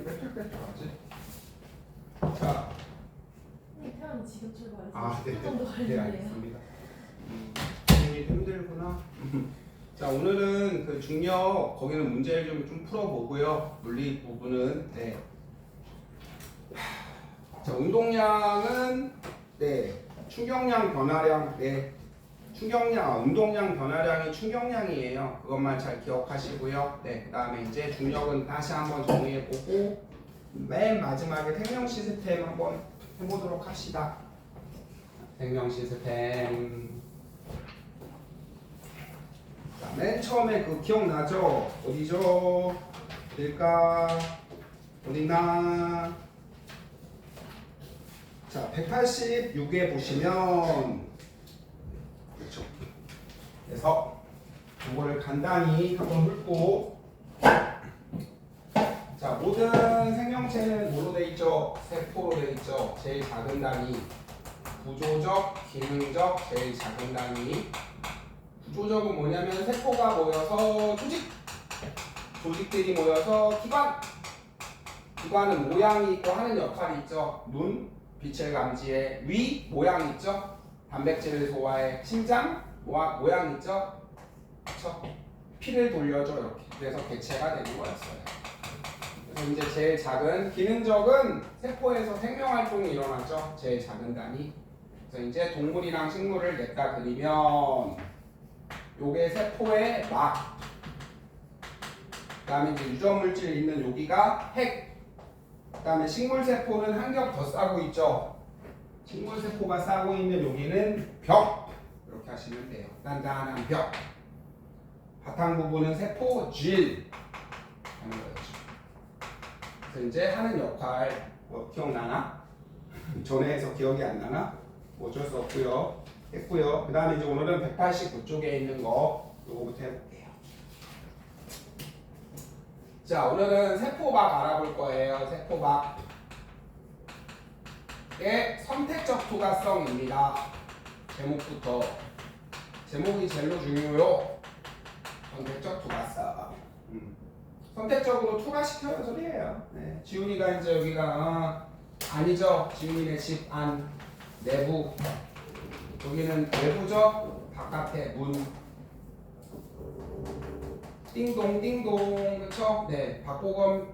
시간이 빽빽빽하지. 자. 태연이 지금 출발해서 아, 네. 10분 정도 네, 걸리네요. 알겠습니다. 선생님이 힘들구나. 자, 오늘은 그 중력 거기는 문제를 좀 풀어보고요. 물리 부분은 네. 자, 운동량은 네. 충격량 변화량 네. 운동량 변화량이 충격량이에요. 그것만 잘 기억하시고요. 네, 그다음에 이제 중력은 다시 한번 정리해보고 맨 마지막에 생명 시스템 한번 해보도록 합시다. 생명 시스템. 자, 맨 처음에 그 기억나죠? 어디죠? 어딜까? 어디나? 자, 186에 보시면 그렇죠. 그래서 이거를 간단히 한번 훑고 자, 모든 생명체는 뭐로 돼 있죠? 세포로 돼 있죠. 제일 작은 단위 구조적, 기능적, 제일 작은 단위. 구조적은 뭐냐면 세포가 모여서 조직들이 모여서 기관은 모양이 있고 하는 역할이 있죠. 눈, 빛을 감지해. 위, 모양 있죠. 단백질을 소화해. 심장, 모양 있죠. 그렇죠? 피를 돌려줘 이렇게. 그래서 개체가 되는 거였어요. 그래서 이제 제일 작은 기능적은 세포에서 생명활동이 일어나죠. 제일 작은 단위. 그래서 이제 동물이랑 식물을 냈다 그리면 요게 세포의 막. 그다음에 이제 유전물질 있는 여기가 핵. 그다음에 식물 세포는 한 겹 더 싸고 있죠. 식물 세포가 싸고 있는 여기는 벽. 이렇게 하시면 돼요. 단단한 벽. 바탕 부분은 세포질 하는 거였죠. 그래서 이제 하는 역할 뭐 기억나나? 전에 해서 기억이 안 나나? 뭐 어쩔 수 없고요. 했고요. 그 다음에 이제 오늘은 189쪽에 있는 거 요거부터 해볼게요. 자, 오늘은 세포막 알아볼 거예요. 세포막의 선택적 투과성입니다. 제목부터. 제목이 제일로 중요해요. 선택적 투과성. 선택적으로 투과시켜요 소리예요. 네. 지훈이가 이제 여기가 아니죠. 지훈이네 집 안 내부. 여기는 외부죠. 바깥에 문. 띵동 띵동 그렇죠? 네. 박보검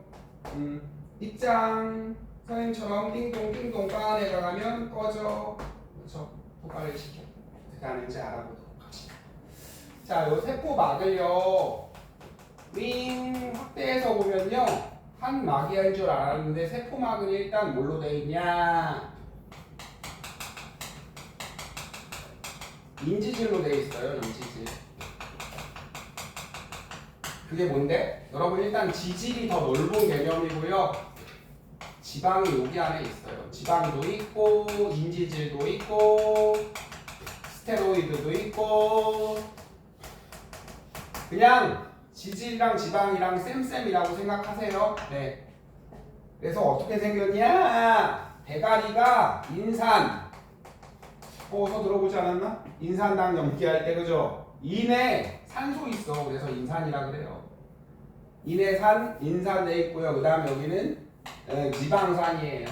입장 선생님처럼 띵동 띵동 방 안에 가면 꺼져. 그렇죠? 효과를 시켜. 어떻게 하는지 알아보도록 합시다. 자, 요 세포막을요. 윙 확대해서 보면요. 한 막이 할 줄 알았는데 세포막은 일단 뭘로 돼 있냐? 인지질로 돼 있어요. 인지질. 그게 뭔데? 여러분 일단 지질이 더 넓은 개념이고요. 지방이 여기 안에 있어요. 지방도 있고 인지질도 있고 스테로이드도 있고 그냥 지질이랑 지방이랑 쌤쌤이라고 생각하세요. 네. 그래서 어떻게 생겼냐? 대가리가 인산. 어서 들어보지 않았나? 인산당 염기할 때 그죠? 인에 산소 있어. 그래서 인산이라 그래요. 인에 산, 인산 돼 있고요. 그 다음에 여기는 지방산이에요.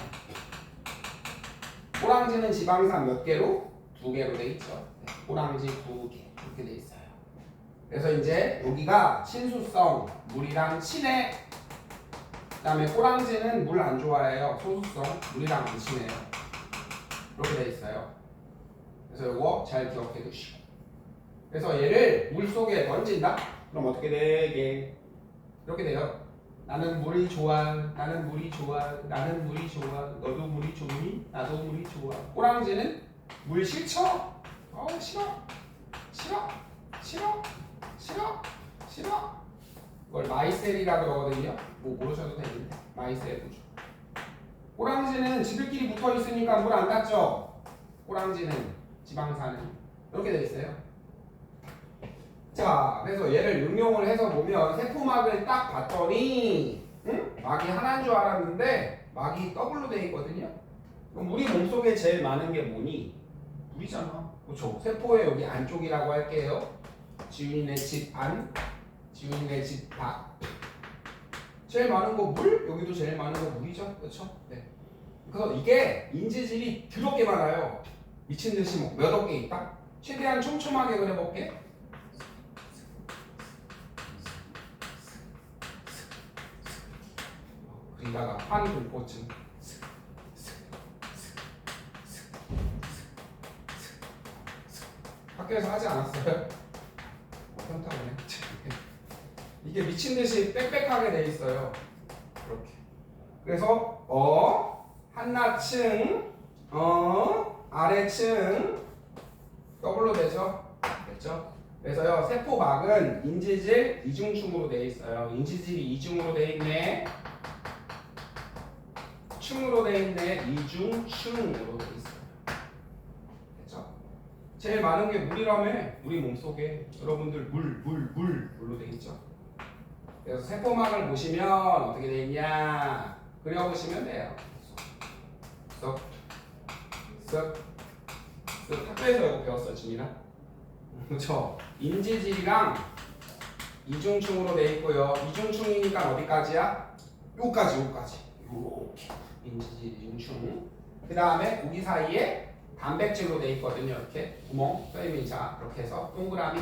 호랑지는 지방산 몇 개로? 2개로 돼 있죠. 네. 호랑지 2개 이렇게 돼 있어요. 그래서 이제 여기가 친수성, 물이랑 친해. 그 다음에 호랑지는 물 안 좋아해요. 소수성, 물이랑 안 친해요. 이렇게 돼 있어요. 그래서 이거 잘 기억해 두시고. 그래서 얘를 물 속에 던진다? 그럼 어떻게 돼? 이렇게 돼요. 나는 물이 좋아. 나는 물이 좋아. 나는 물이 좋아. 너도 물이 좋니? 나도 물이 좋아. 호랑지는 물 싫죠? 싫어. 싫어. 싫어. 싫어. 싫어. 이걸 마이셀이라 그러거든요. 뭐 모르셔도 되는데. 마이셀 구조. 호랑지는 지들끼리 붙어 있으니까 물 안 닿죠? 호랑지는 지방산은 이렇게 돼 있어요. 자, 그래서 얘를 응용을 해서 보면 세포막을 딱 봤더니 막이 하나인 줄 알았는데 막이 더블로 돼 있거든요. 그럼 우리 몸속에 제일 많은 게 뭐니? 물이잖아. 그렇죠? 세포의 여기 안쪽이라고 할게요. 지훈이네 집 안, 지훈이네 집 밖. 제일 많은 거 물, 여기도 제일 많은 거 물이죠, 그렇죠? 네. 그래서 이게 인지질이 더럽게 많아요. 미친 듯이 뭐 몇 억 개 있다. 최대한 촘촘하게 그려볼게. 그리다가 환공포증. 학교에서 하지 않았어요? 현타오네. 이게 미친 듯이 빽빽하게 돼 있어요. 이렇게. 그래서 한나층, 아래층 더블로 되죠? 됐죠? 그래서요 세포막은 인지질 이중충으로 돼 있어요. 인지질이 이중으로 돼 있네. 충으로 돼 있네. 이중충으로 돼 있어요. 됐죠? 제일 많은 게 물이라며. 우리 몸속에 여러분들 물로 돼 있죠. 그래서 세포막을 보시면 어떻게 돼 있냐 그려보시면 돼요. 쓱 학교에서 이거 배웠어요, 지민아? 그렇죠. 인지질이랑 이중충으로 돼 있고요. 이중충이니까 어디까지야? 요까지. 요렇게 인지질 이중충. 그 다음에 고기 사이에 단백질로 돼 있거든요. 이렇게 구멍, 선생님이 자 이렇게 해서 동그라미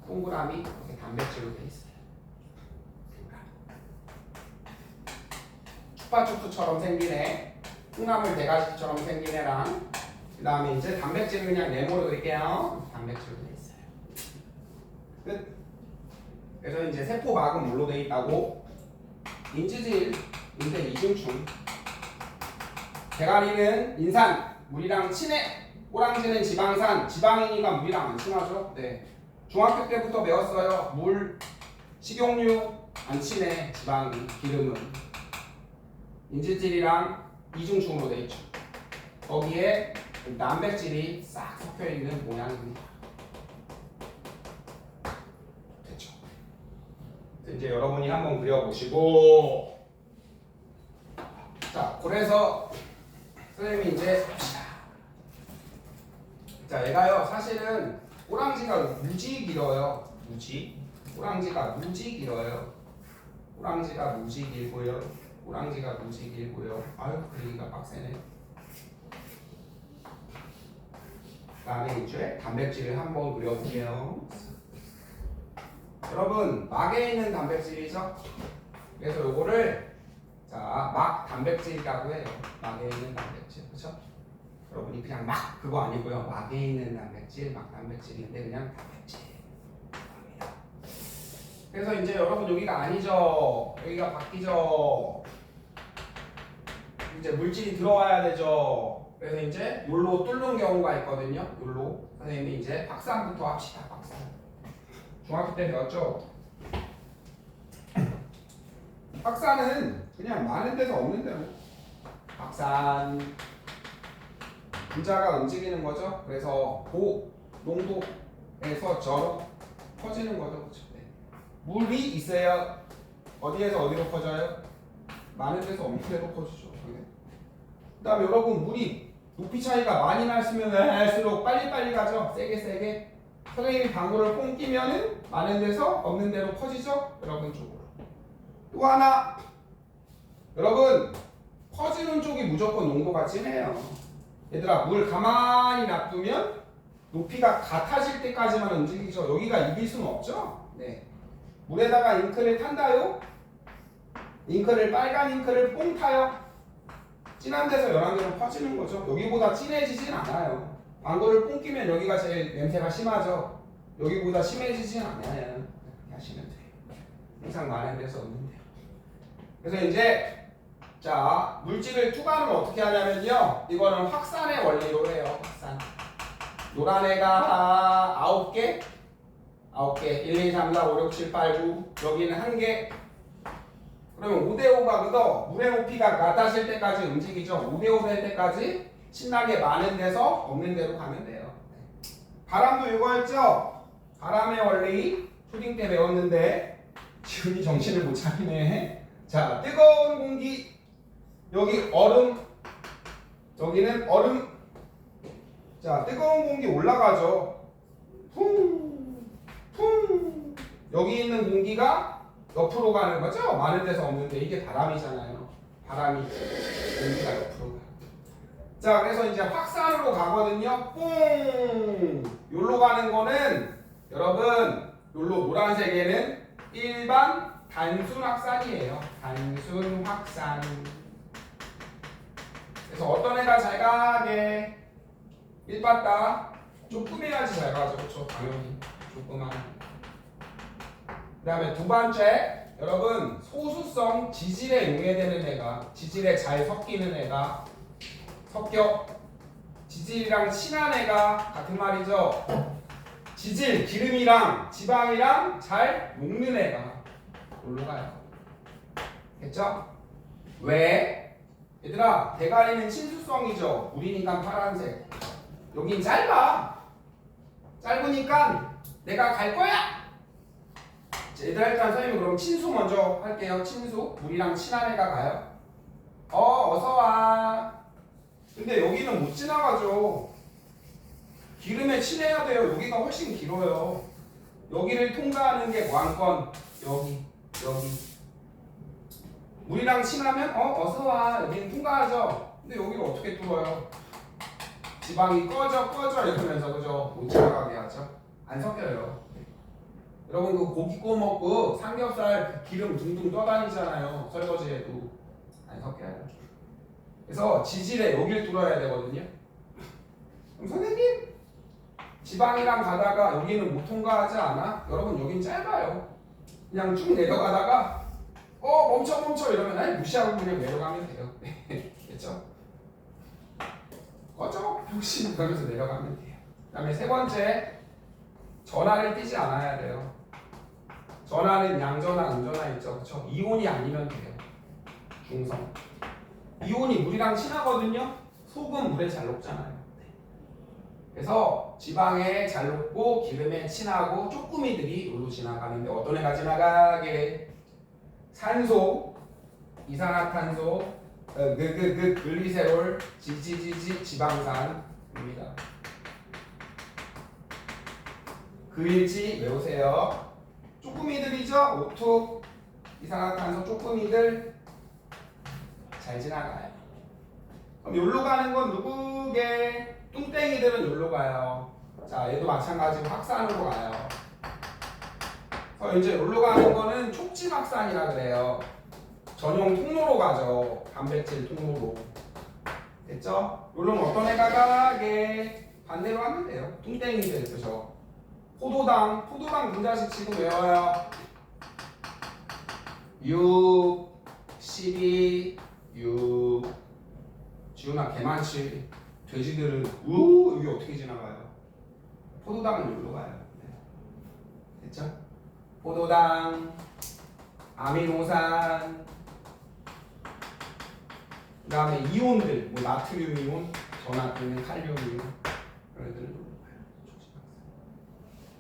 이렇게 단백질로 돼 있어요. 추파추프처럼 생긴 애, 콩나물 대가지처럼 생긴 애랑 그 다음에 이제 단백질을 그냥 네모로 그릴게요. 단백질로 돼 있어요. 끝. 그래서 이제 세포막은 물로 돼 있다고. 인지질인데 이중충. 대가리는 인산, 물이랑 친해. 꼬랑지는 지방산, 지방이니까 물이랑 안 친하죠. 네. 중학교 때부터 배웠어요. 물, 식용유 안 친해. 지방이, 기름은. 인지질이랑 이중충으로 돼 있죠. 거기에 단백질이 싹 섞여 있는 모양입니다. 됐죠? 이제 여러분이 한번 그려보시고, 자, 그래서 선생님이 이제 봅시다. 자, 얘가요 사실은 꼬랑지가 무지 길어요. 꼬랑지가 무지 길어요. 꼬랑지가 무지 길고요. 아유, 그리기가 빡세네. 그다음에 이제 단백질을 한번 그려볼게요. 여러분, 막에 있는 단백질이죠? 그래서 요거를 자, 막 단백질이라고 해요. 막에 있는 단백질, 그렇죠? 여러분이 그냥 막 그거 아니고요. 막에 있는 단백질, 막 단백질인데 그냥 단백질. 그래서 이제 여러분 여기가 아니죠. 여기가 바뀌죠. 이제 물질이 들어와야 되죠. 그래서 이제 요로 뚫는 경우가 있거든요. 요로. 선생님이 이제 박산부터 합시다. 박산. 중학교 때 배웠죠? 박산은 그냥 많은 데서 없는 대로. 박산. 분자가 움직이는 거죠. 그래서 고 농도에서 저로 퍼지는 거죠. 그렇죠? 네. 물이 있어야 어디에서 어디로 퍼져요? 많은 데서 없는 데로 퍼지죠. 그 다음에 여러분 물이 높이 차이가 많이 나시면 할수록 빨리빨리 가죠. 세게. 선생님이 방구를 뽕 끼면은 많은 데서 없는 데로 퍼지죠. 여러분 쪽으로. 또 하나, 여러분 퍼지는 쪽이 무조건 농도가 진해요. 얘들아, 물 가만히 놔두면 높이가 같아질 때까지만 움직이죠. 여기가 이길 수는 없죠. 네. 물에다가 잉크를 탄다요. 빨간 잉크를 뽕 타요. 진한 데서 연한 데로 퍼지는 거죠. 여기보다 진해지진 않아요. 방구를 뽕 끼면 여기가 제일 냄새가 심하죠. 여기보다 심해지진 않아요. 이렇게 하시면 돼요. 항상 많은 데서 없는데. 그래서 이제 자, 물질을 투과는 어떻게 하냐면요. 이거는 확산의 원리로 해요. 확산. 노란 애가 9개. 1, 2, 3, 4, 5, 6, 7, 8, 9. 여기는 1개. 그러면 5대5가 그거 물의 높이가 같아질 때까지 움직이죠. 5대5 될 때까지 신나게 많은 데서 없는 데로 가면 돼요. 바람도 이거였죠? 바람의 원리 초딩 때 배웠는데 지훈이 정신을 못 차리네. 자, 뜨거운 공기. 여기 얼음. 여기는 얼음. 자, 뜨거운 공기 올라가죠. 풍. 여기 있는 공기가 옆으로 가는 거죠? 많은 데서 없는데 이게 바람이잖아요. 바람이 공기가 옆으로 가요. 자, 그래서 이제 확산으로 가거든요. 뽕! 여기로 가는 거는 여러분, 여기로 노란색에는 일반 단순 확산이에요. 단순 확산. 그래서 어떤 애가 잘 가게? 1 봤다. 조금 해야지 잘 가죠. 그렇죠? 당연히. 조금만. 그 다음에 두 번째, 여러분 소수성 지질에 용해되는 애가, 지질에 잘 섞이는 애가, 섞여 지질이랑 친한 애가 같은 말이죠. 지질, 기름이랑 지방이랑 잘 녹는 애가 올라가요. 됐죠? 왜? 얘들아, 대가리는 친수성이죠. 물이니까 파란색. 여긴 짧아. 짧으니까 내가 갈 거야. 얘들아, 일단 선생님 그럼 친수 먼저 할게요. 친수. 물이랑 친한 애가 가요. 어서 와. 근데 여기는 못 지나가죠. 기름에 친해야 돼요. 여기가 훨씬 길어요. 여기를 통과하는 게 왕권. 여기. 물이랑 친하면 어서 와. 여기는 통과하죠. 근데 여기를 어떻게 뚫어요? 지방이 꺼져 이러면서 그죠? 못 지나가게 하죠. 안 섞여요. 여러분 그 고기 구워 먹고 삼겹살 그 기름 둥둥 떠다니잖아요. 설거지에도 안 섞여요. 그래서 지질에 여기를 뚫어야 되거든요. 그럼 선생님 지방이랑 가다가 여기는 못 통과하지 않아? 여러분 여긴 짧아요. 그냥 쭉 내려가다가 멈춰 이러면 아니 무시하고 그냥 내려가면 돼요. 됐죠? 꺼져 병신 이러면서 내려가면 돼요. 그 다음에 세 번째, 전하를 띄지 않아야 돼요. 전하는 양전하, 음전하 있죠. 그쵸? 이온이 아니면 돼요. 중성. 이온이 물이랑 친하거든요. 속은 물에 잘 녹잖아요. 그래서 지방에 잘 녹고 기름에 친하고 쪼꾸미들이 여기로 지나가는데 어떤 애가 지나가게? 산소, 이산화탄소, 글리세롤, 지방산입니다. 그 일지 외우세요. 쪼꾸미들이죠. O2, 이산화탄소 쪼꾸미들 잘 지나가요. 그럼 여기로 가는 건 누구게? 뚱땡이들은 여기로 가요. 자, 얘도 마찬가지로 확산으로 가요. 그래서 이제 여기로 가는 거는 촉진 확산이라 그래요. 전용 통로로 가죠. 단백질 통로로. 됐죠? 여기는 어떤 애가 가게? 반대로 하면 돼요. 뚱땡이들, 그죠? 포도당 분자식 지금 외워요. 6, 12, 6. 지훈아 개만치. 돼지들은 여기 어떻게 지나가요? 포도당은 여기로 가요. 됐죠? 포도당, 아미노산, 그 다음에 이온들, 뭐 나트륨 이온, 전하토는 칼륨 이온, 이런 애들은 여기로 가요.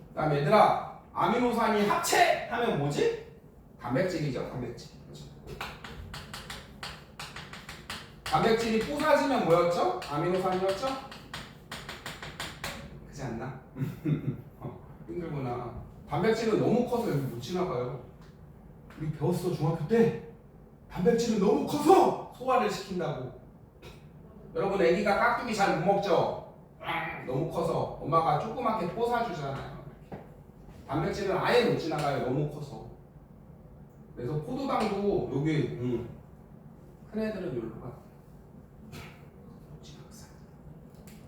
그 다음에 얘들아, 아미노산이 합체하면 뭐지? 단백질이죠, 단백질. 그렇죠? 단백질이 부서지면 뭐였죠? 아미노산이었죠? 그렇지 않나? 힘들구나. 단백질은 너무 커서 여기 못 지나가요. 우리 배웠어, 중학교 때. 단백질은 너무 커서 소화를 시킨다고. 여러분 애기가 깍두기 잘 못 먹죠? 너무 커서 엄마가 조그맣게 뽀사주잖아요. 단백질은 아예 못 지나가요. 너무 커서. 그래서 포도당도 여기 큰 애들은 여기로 가.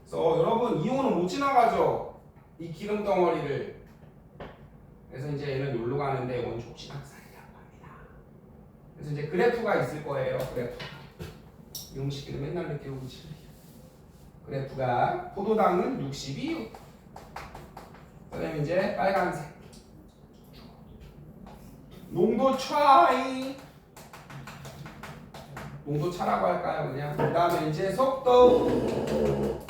그래서 여러분 이온은 못 지나가죠. 이 기름 덩어리를. 그래서 이제 얘는 여기로 가는데 원촉진 확산이라고 합니다. 그래서 이제 그래프가 있을 거예요. 그래프. 이용식기를 맨날 이렇게 오지. 그래프가 포도당은 62. 그다음에 이제 빨간색. 농도 차이. 농도 차라고 할까요, 그냥? 그다음에 이제 속도.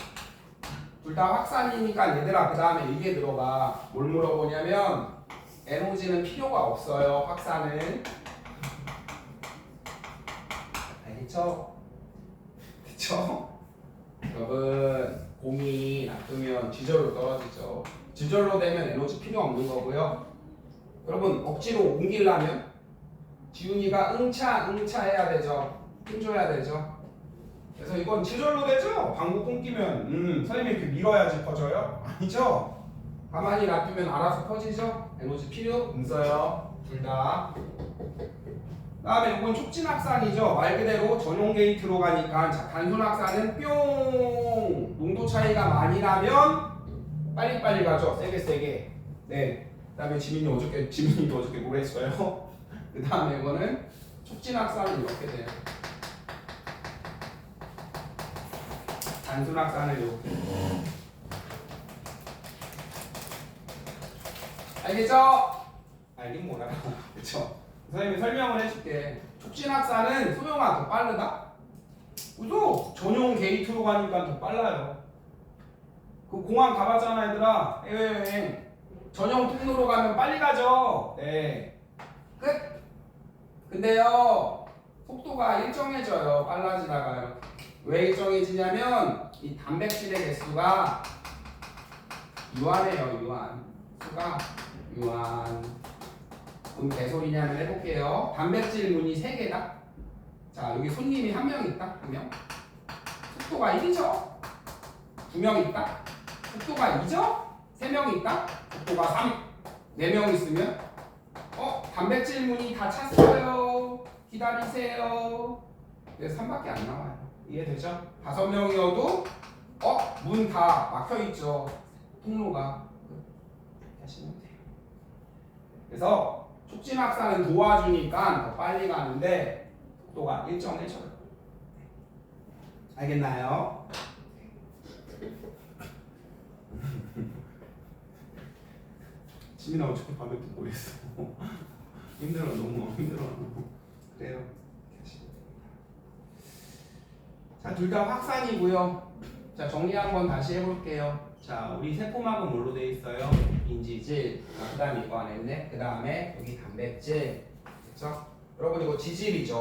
둘 다 확산이니까 얘들아 그다음에 이게 들어가. 뭘 물어보냐면 에너지는 필요가 없어요. 확산은. 알겠죠? 그쵸? 여러분 공이 놔두면 지절로 떨어지죠. 지절로 되면 에너지 필요 없는 거고요. 여러분 억지로 옮기려면 지훈이가 응차 해야 되죠. 힘줘야 되죠. 그래서 이건 지절로 되죠. 방구 끊기면 선생님이 이렇게 밀어야지 퍼져요? 아니죠. 가만히 놔두면 알아서 퍼지죠. 에너지 필요 없어요. 둘 다. 다음에 이건 촉진확산이죠. 말 그대로 전용 게이트로 가니까 자, 단순확산은 뿅 농도 차이가 많이 나면 빨리빨리 가죠. 세게. 네. 그다음에 지민이도 어저께 뭐 했어요? 그 다음에 이거는 촉진확산은 이렇게 돼요. 단순확산을 이렇게. 알겠죠? 알긴 뭐라고. 그쵸? 선생님이 설명을 해줄게. 촉진확산은 소영아 더 빠르다? 그죠? 전용 게이트로 가니까 더 빨라요. 그 공항 가봤잖아 얘들아. 해외여행. 전용 통로로 가면 빨리 가죠. 네. 끝. 근데요 속도가 일정해져요. 빨라지다가요. 왜 일정해지냐면 이 단백질의 개수가 유한해요. 수가 유한. 뭔 개소리냐면 해볼게요. 단백질 문이 3개다. 자 여기 손님이 1명 있다. 1명. 속도가 1이죠. 2명 있다. 속도가 2죠. 3명 있다. 속도가 3. 4명 있으면 단백질 문이 다 찼어요. 기다리세요. 그래서 3밖에 안 나와요. 이해되죠? 5명이어도 문 다 막혀있죠. 통로가. 하시면 돼요. 그래서 촉진확산은 도와주니까 더 빨리 가는데 속도가 일정해져요. 알겠나요? 지민아 어떻게 밤에 또 뭐 했어? 힘들어. 너무 힘들어. 그래요. 자, 둘 다 확산이고요. 자, 정리 한번 다시 해볼게요. 자, 우리 세포막은 뭘로 돼 있어요? 인지질. 그 다음에 이거 안 했네. 그 다음에 여기 단백질. 그쵸? 여러분 이거 지질이죠.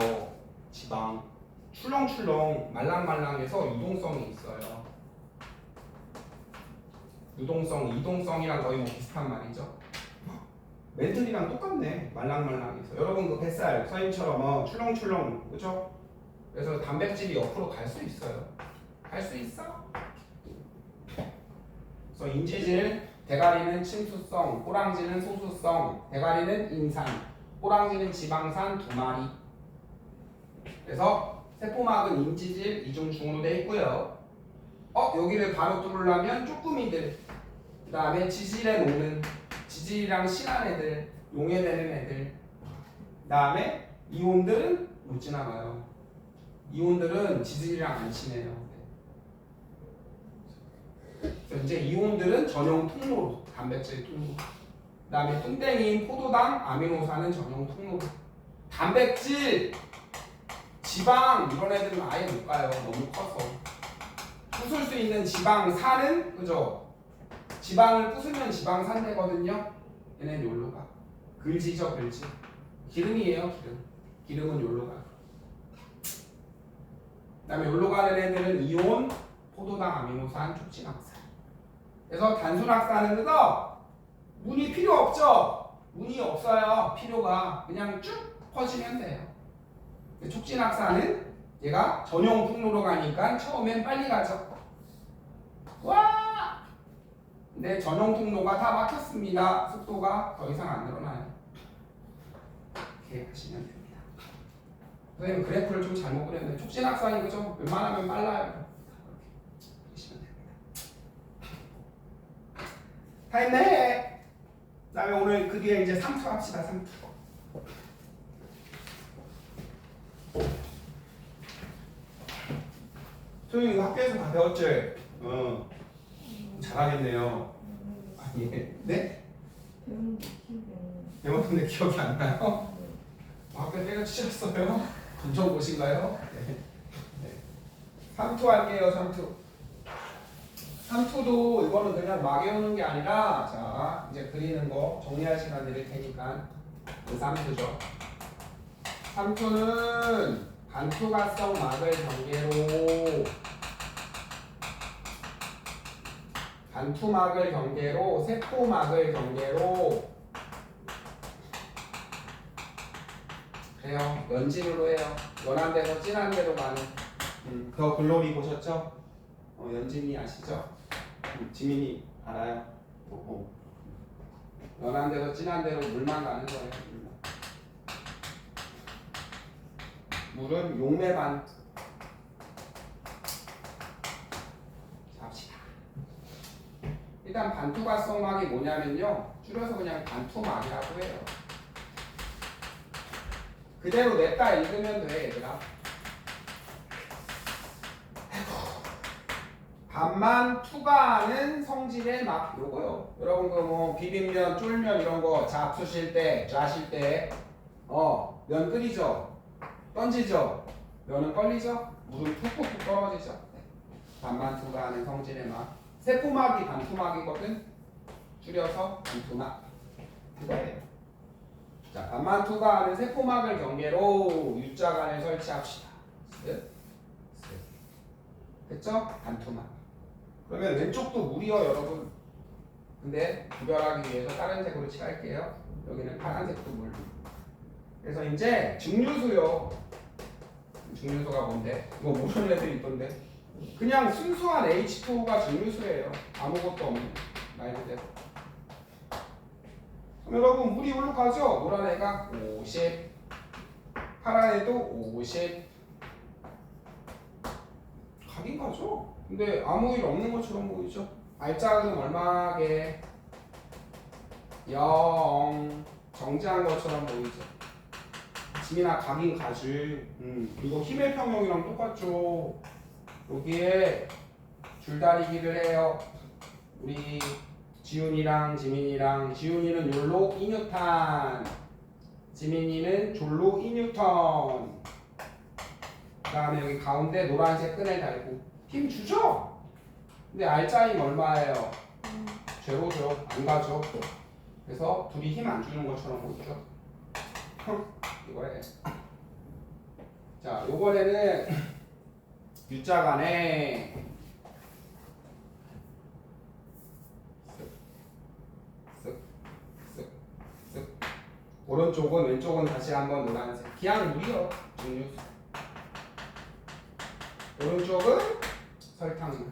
지방. 출렁출렁 말랑말랑해서 유동성이 있어요. 이동성이랑 거의 뭐 비슷한 말이죠. 멘틀이랑 똑같네. 말랑말랑해서. 여러분 그 뱃살 서인처럼 출렁출렁 그죠? 그래서 단백질이 옆으로 갈 수 있어요. 갈 수 있어? 그래서 인지질, 대가리는 침수성, 꼬랑지는 소수성, 대가리는 인산, 꼬랑지는 지방산 2마리. 그래서 세포막은 인지질, 이중중으로 되어 있고요. 여기를 바로 뚫으려면 쪼꾸미들, 그 다음에 지질에 녹는 지질이랑 친한 애들, 용해되는 애들, 그 다음에 이온들은 못 지나가요. 이온들은 지질이랑 안 친해요. 그래서 이제 이온들은 전용 통로로, 단백질 통로. 그 다음에 뚱땡이인 포도당, 아미노산은 전용 통로로. 단백질, 지방 이런 애들은 아예 못 가요. 너무 커서. 부술 수 있는 지방산은 그죠? 지방을 부수면 지방산 되거든요. 얘네는 여기로 가. 글지죠, 글지. 기름이에요, 기름. 기름은 여기로 가. 그 다음에 여기로 가는 애들은 이온, 포도당, 아미노산, 촉진확산. 그래서 단순확산은 그죠? 문이 필요 없죠? 문이 없어요. 필요가. 그냥 쭉 퍼지면 돼요. 촉진확산은 얘가 전용 통로로 가니까 처음엔 빨리 가죠. 와! 근데 전용 통로가 다 막혔습니다. 속도가 더 이상 안 늘어나요. 이렇게 하시면 됩니다. 선생님 그래프를 좀 잘못 그렸는데 촉진확산이 그죠? 웬만하면 빨라요. 이렇게 하시면 됩니다. 다 했네. 그다음에 오늘 그 뒤에 이제 3투 합시다. 3투. 소영이 이거 학교에서 다 배웠지? 잘하겠네요. 아니, 네? 배웠는데 기억이 안 나요? 학교 때려치셨어요? 검정 보신가요? 네. 3투 할게요. 3투. 3투도 이거는 그냥 막 외우는 게 아니라 자 이제 그리는 거 정리할 시간 드릴 테니까 3투죠. 3투는 반투가성 막을 경계로 반투막을 경계로 세포막을 경계로 돼요. 연진으로 해요. 연한 데서 진한 데로 가는. 더 글로리 보셨죠? 연진이 아시죠? 지민이 알아요? 연한 데서 진한 데로 물만 가는 거예요. 물은 용매반. 잡시다. 일단 반투과성막이 뭐냐면요. 줄여서 그냥 반투막이라고 해요. 그대로 냈다 읽으면 돼, 얘들아. 반만 투과하는 성질의 막 요거요. 여러분 그 뭐 비빔면, 쫄면 이런 거 잡수실 때, 짜실 때, 면 끓이죠. 던지죠. 면은 걸리죠. 물은 푹푹푹 떨어지죠. 반만 투과하는 성질의 막. 세포막이 반투막이거든. 줄여서 반투막. 그거예요. 자, 반만 투과하는 세포막을 경계로 U자간을 설치합시다. 됐죠? 반투막. 그러면 왼쪽도 물이요, 여러분. 근데 구별하기 위해서 다른 색으로 칠할게요. 여기는 파란색도 물. 그래서 이제 증류수요. 증류수가 뭔데? 이거 모르는 애들이 있던데. 그냥 순수한 H2O가 증류수예요. 아무것도 없는 말 그대로. 그럼 여러분 물이 올라가죠? 노란 애가 50, 파란 애도 50. 가긴 가죠. 근데 아무 일 없는 것처럼 보이죠? 알짜는 얼마게 0 정지한 것처럼 보이죠? 지민아 가긴 가지. 이거 힘의 평형이랑 똑같죠. 여기에 줄다리기를 해요. 우리 지훈이랑 지민이랑 지훈이는 욜로 2뉴턴, 지민이는 졸로 2뉴턴. 그 다음에 여기 가운데 노란색 끈을 달고 힘 주죠? 근데 알짜임 얼마예요? 제로죠. 안 가죠. 그래서 둘이 힘 안 주는 것처럼 보이죠? 이거에 자, 요번에는 U자간에 쓱쓱쓱 오른쪽은 왼쪽은 다시 한번 노란색. 그냥 물이요. 증류수. 오른쪽은 설탕물.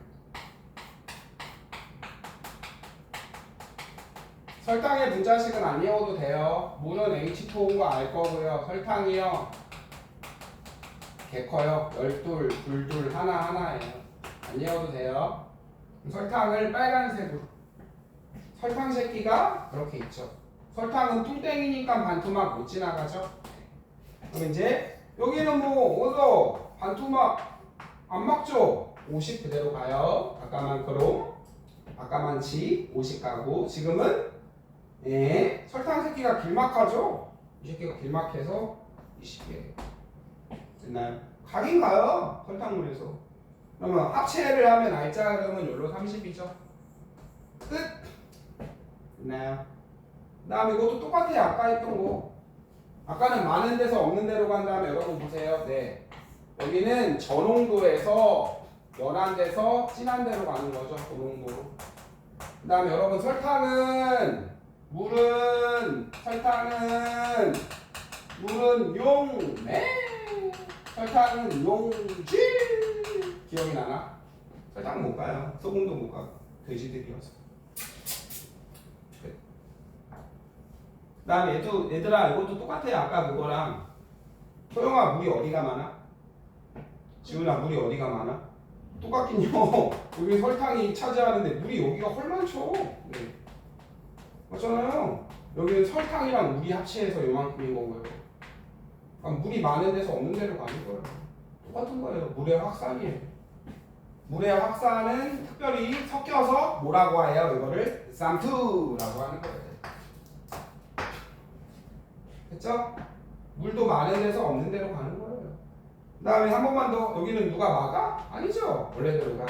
설탕의 분자식은 안 외워도 돼요. 물은 H2O인 거 알 거고요. 설탕이요. 개커요. 열둘, 둘둘, 하나하나예요. 안 외워도 돼요. 설탕을 빨간색으로. 설탕 새끼가 그렇게 있죠. 설탕은 뚱땡이니까 반투막 못 지나가죠. 그럼 이제 여기는 뭐 어서 반투막 안 막죠? 50 그대로 가요. 아까만큼, 아까만치 50 가고 지금은 설탕 새끼가 길막하죠? 이 새끼가 길막해서 20개. 됐나요? 가긴 가요. 설탕물에서. 그러면 합체를 하면 알짜름은 욜로 30이죠. 끝. 됐나요? 그 다음에 이것도 똑같아요. 아까 했던 거. 아까는 많은 데서 없는 데로 간 다음에 여러분 보세요. 네. 여기는 저농도에서 연한 데서 진한 데로 가는 거죠. 고농도로. 그 다음에 여러분 설탕은 물은 용매, 설탕은 용질. 기억이 나나? 설탕 못 가요. 소금도 못 가고 돼지들이어서. 그 다음에 얘들아 이것도 똑같아요. 아까 그거랑. 소영아 물이 어디가 많아? 지훈아 물이 어디가 많아? 똑같긴요. 여기 설탕이 차지하는데 물이 여기가 훨 많죠. 네. 맞잖아요. 여기는 설탕이랑 물이 합체해서 요만큼인 거고요. 그러니까 물이 많은 데서 없는 데로 가는 거예요. 똑같은 거예요. 물의 확산이에요. 물의 확산은 특별히 섞여서 뭐라고 해요? 이거를 쌈투라고 하는 거예요. 됐죠? 물도 많은 데서 없는 데로 가는 거예요. 그 다음에 한 번만 더. 여기는 누가 막아? 아니죠. 원래대로가.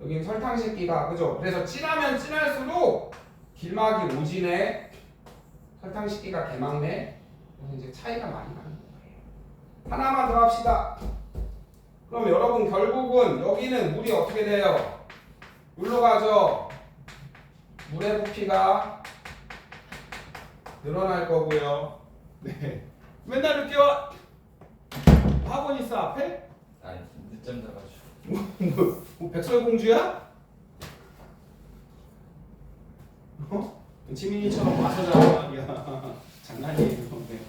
여기는 설탕 새끼가 그죠? 그래서 진하면 진할수록 길막이 오지네. 설탕 새끼가 개막네. 그래서 이제 차이가 많이 나는 거예요. 하나만 더 합시다. 그럼 여러분 결국은 여기는 물이 어떻게 돼요? 물로 가죠. 물의 부피가 늘어날 거고요. 네. 맨날 늦게 와. 학원 있어 앞에? 아니 늦잠 자가지고. 뭐 백설공주야? 어? 지민이처럼 와서 자란 말이야. 장난이에요. 네.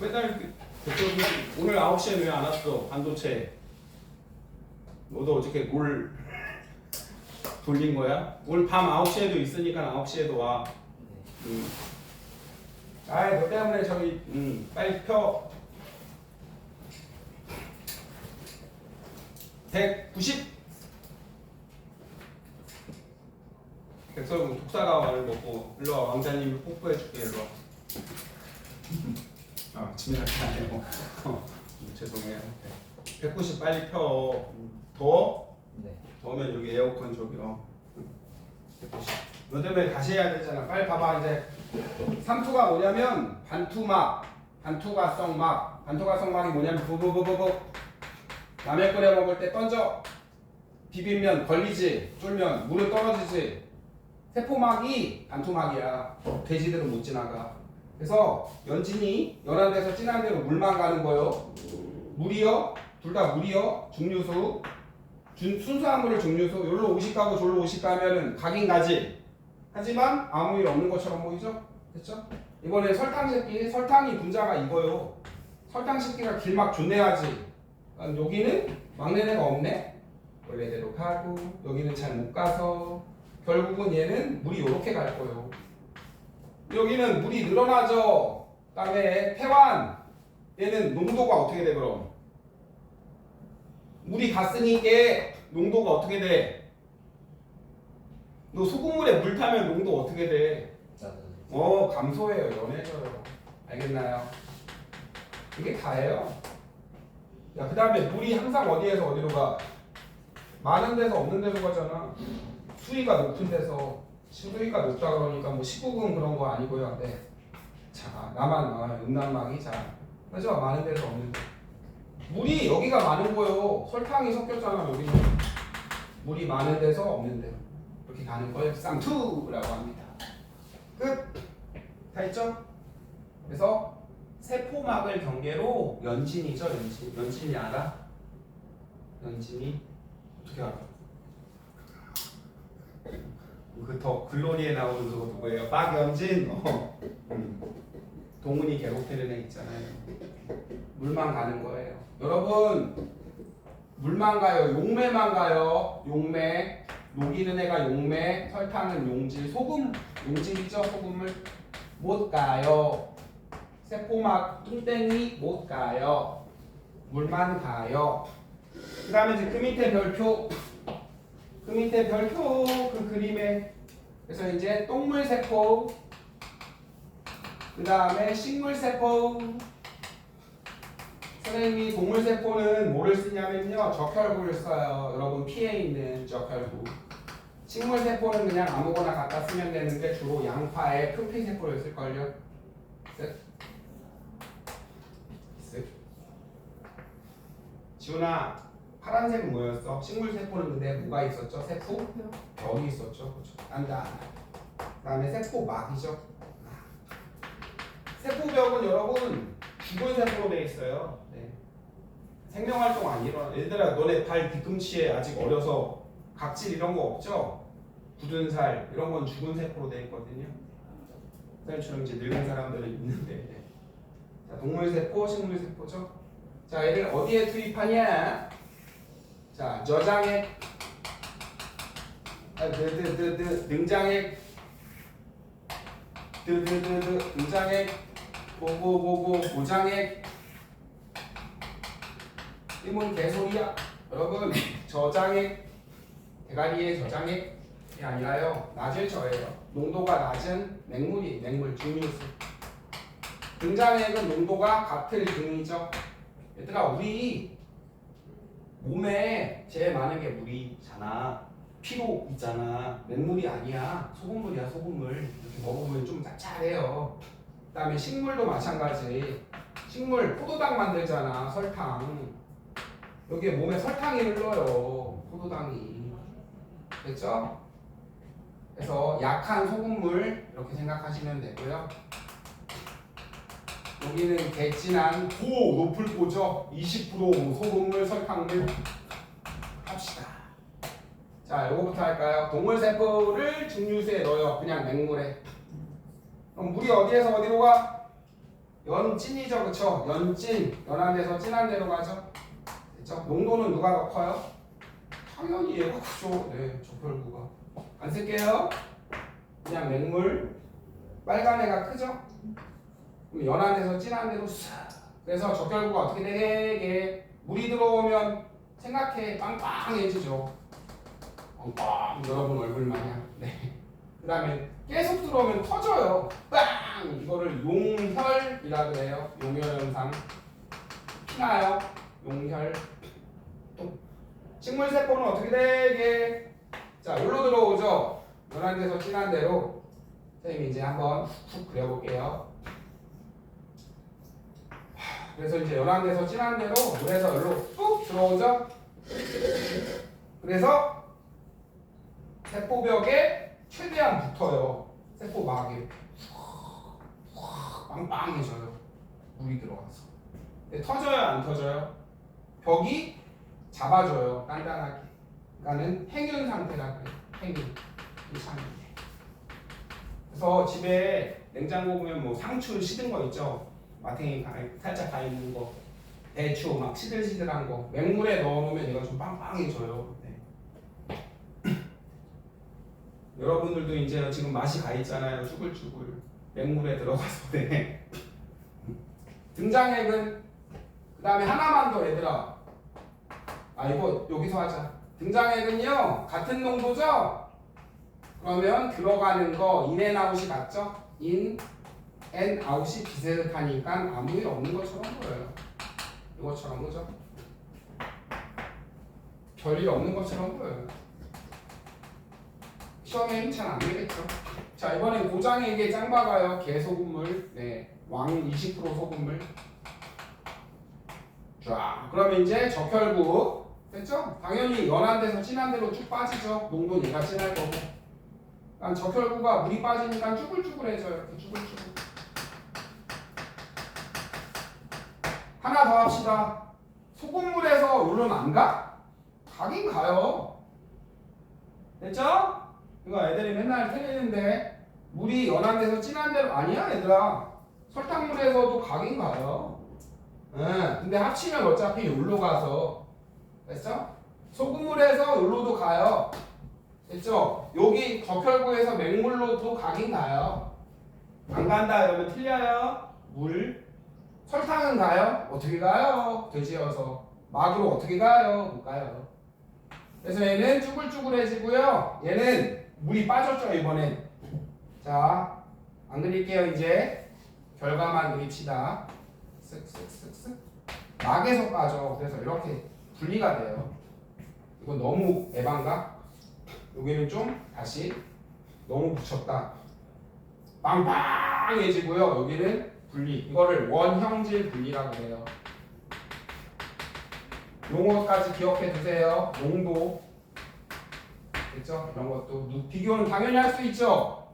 맨날 백설공주 오늘 9시에 왜 안 왔어? 반도체. 너도 어저께 뭘 돌린 거야? 오늘 밤 9시에도 있으니까 9시에도 와. 아이 너 때문에 저기 빨리 펴. 190. 백설공 독사과를 먹고 일로 와. 왕자님이 뽀뽀해 줄게. 일로 와. 아 지민한테 안 해요. 죄송해요. 190 빨리 펴. 더워? 네. 더우면 여기 에어컨 저기요. 190. 너 때문에 다시 해야 되잖아. 빨리 봐봐. 이제 3투가 뭐냐면 반투막, 반투가성막. 반투가성막이 뭐냐면 부부부부부. 라면 끓여 먹을 때 던져. 비빔면 걸리지. 쫄면 물은 떨어지지. 세포막이 반투막이야. 돼지들은 못 지나가. 그래서 연진이 연한 데서 진한 데로 물만 가는 거요. 물이요. 둘 다 물이요. 중류수. 순수한 물을 중류수. 여기로 50 가고 저기로 50 가면은 가긴 가지. 하지만 아무 일 없는 것처럼 보이죠? 됐죠? 이번에 설탕 새끼. 설탕이 분자가 이거요. 설탕 새끼가 길막 존내하지. 여기는 막내네가 없네. 원래대로 가고 여기는 잘 못 가서 결국은 얘는 물이 이렇게 갈 거예요. 여기는 물이 늘어나죠. 그다음에 태환 얘는 농도가 어떻게 돼 그럼? 물이 갔으니까 농도가 어떻게 돼? 너 소금물에 물 타면 농도 어떻게 돼? 감소해요. 연해져요. 알겠나요? 이게 다예요. 야, 그 다음에 물이 항상 어디에서 어디로 가? 많은 데서 없는 데로 가잖아. 수위가 높은 데서. 수위가 높다 그러니까 뭐 19금 그런 거 아니고요. 네. 자, 나만 나와요. 음란막이 자. 그죠? 많은 데서 없는 데. 물이 여기가 많은 거요. 설탕이 섞였잖아. 여기는. 물이 많은 데서 없는 데로. 이렇게 가는 걸 쌍투라고 합니다. 끝. 다 했죠? 그래서 세포막을 경계로 연진이죠. 연진이 알아? 연진이 어떻게 알아? 그 더 글로리에 나오는 그거 누구예요? 박연진. 동훈이 괴롭히는 애 있잖아요. 물만 가는 거예요. 여러분 물만 가요. 용매만 가요. 용매. 녹이는 애가 용매. 설탕은 용질. 소금 용질이죠. 소금을 못 가요. 세포막 뚱땡이 못 가요. 물만 가요. 그 다음에 이제 그 밑에 별표. 그 밑에 별표 그 그림에. 그래서 이제 똥물세포. 그 다음에 식물세포. 선생님이 동물세포는 뭐를 쓰냐면요. 적혈구를 써요. 여러분 피에 있는 적혈구. 식물세포는 그냥 아무거나 갖다 쓰면 되는데 주로 양파에 표피세포를 쓸걸요. 지훈아 파란색은 뭐였어? 식물세포는 근데 뭐가 있었죠? 세포? 벽이 있었죠. 그렇죠. 안다. 그 다음에 세포막이죠. 세포벽은 여러분 죽은 세포로 되어 있어요. 네. 생명활동 안 일어나. 얘들아 너네 발 뒤꿈치에 아직 어려서 각질 이런 거 없죠? 굳은 살 이런 건 죽은 세포로 되어 있거든요. 선생님처럼 이제 늙은 사람들은 있는데. 네. 자, 동물세포, 식물세포죠. 자, 얘를 어디에 투입하냐? 자, 저장액, 능장액, 능장액, 고장액. 이 뭔 개소리야? 여러분, 저장액, 대가리의 저장액이 아니라요. 낮을 저예요. 농도가 낮은 맹물, 중류수. 등장액은 농도가 같을 등이죠. 얘들아 우리 몸에 제일 많은 게 물이잖아. 피로 있잖아. 맹물이 아니야. 소금물이야. 소금물. 이렇게 먹으면 좀 짭짤해요. 그 다음에 식물도 마찬가지. 식물 포도당 만들잖아. 설탕. 여기에 몸에 설탕이 흘러요. 포도당이. 됐죠? 그래서 약한 소금물 이렇게 생각하시면 되고요. 여기는 개진한 고 높을 고죠. 20% 소금물 설탕물 합시다. 자, 요거부터 할까요? 동물세포를 증류수에 넣어요. 그냥 맹물에. 그럼 물이 어디에서 어디로 가? 연찐이죠, 그쵸? 연찐, 연한 데서 진한 데로 가죠. 됐죠? 농도는 누가 더 커요? 당연히 얘가 크죠. 네, 적혈구가. 안 쓸게요. 그냥 맹물. 빨간 애가 크죠? 그럼 연한 데서 진한 데로 싹. 그래서 적혈구가 어떻게 되게 물이 들어오면 생각해 빵빵해지죠. 빵빵 여러분 얼굴 마냥. 네. 그 다음에 계속 들어오면 터져요. 빵! 이거를 용혈이라 그래요. 용혈 현상. 피나요. 용혈. 또 식물세포는 어떻게 되게 자 여기로 들어오죠. 연한 데서 진한 데로. 선생님이 이제 한번 훅 그려볼게요. 그래서 이제 연한 데서 진한 데로 물에서 여기로 뚝 들어오죠. 그래서 세포벽에 최대한 붙어요. 세포막에 빵빵해져요. 물이 들어가서. 근데 터져요, 안 터져요? 벽이 잡아줘요, 단단하게. 그러니까는 행윤 상태라 그래요. 행윤. 이상하게. 그래서 집에 냉장고 보면 뭐 상추 시든 거 있죠. 마탱이 살짝 가 있는 거, 배추 막 시들시들한 거 맹물에 넣어놓으면 얘가 좀 빵빵해져요. 네. 여러분들도 이제 지금 맛이 가 있잖아요. 쭈글쭈글 맹물에 들어가서. 네. 등장액은 그 다음에 하나만 더 얘들아. 아 이거 여기서 하자. 등장액은요 같은 농도죠. 그러면 들어가는 거 인앤아웃이 같죠? 인 앤 아웃이 비슷하니까 아무 일 없는 것처럼 보여요. 이것처럼 그죠? 별일 없는 것처럼 보여요. 시험에 힘 잘 안 되겠죠? 자 이번엔 고장에게 짱박아요. 개소금물. 네, 왕 20% 소금물. 자 그러면 이제 적혈구 됐죠? 당연히 연한 데서 진한 데로 쭉 빠지죠. 농도는 얘가 진할 거고. 그러니까 적혈구가 물이 빠지니까 쭈글쭈글해져요. 이렇게 쭈글쭈글. 하나 더 합시다. 소금물에서 요런 안 가? 가긴 가요. 됐죠? 이거 애들이 맨날 틀리는데 물이 연한 데서 진한 데로 아니야 얘들아. 설탕물에서도 가긴 가요. 근데 합치면 어차피 여기로 가서 됐죠? 소금물에서 여기로도 가요. 됐죠? 여기 적혈구에서 맹물로도 가긴 가요. 안 간다 이러면 틀려요. 물. 설탕은 가요? 어떻게 가요? 돼지여서. 막으로 어떻게 가요? 못 가요. 그래서 얘는 쭈글쭈글해지고요. 얘는 물이 빠졌죠 이번엔. 자, 안 그릴게요 이제. 결과만 그립시다. 쓱쓱쓱쓱. 막에서 빠져. 그래서 이렇게 분리가 돼요. 이거 너무 에반가? 여기는 좀 다시 너무 붙였다. 빵빵해지고요. 여기는 분리. 이거를 원형질 분리라고 해요. 용어까지 기억해 두세요. 농도. 됐죠? 이런 것도. 비교는 당연히 할 수 있죠.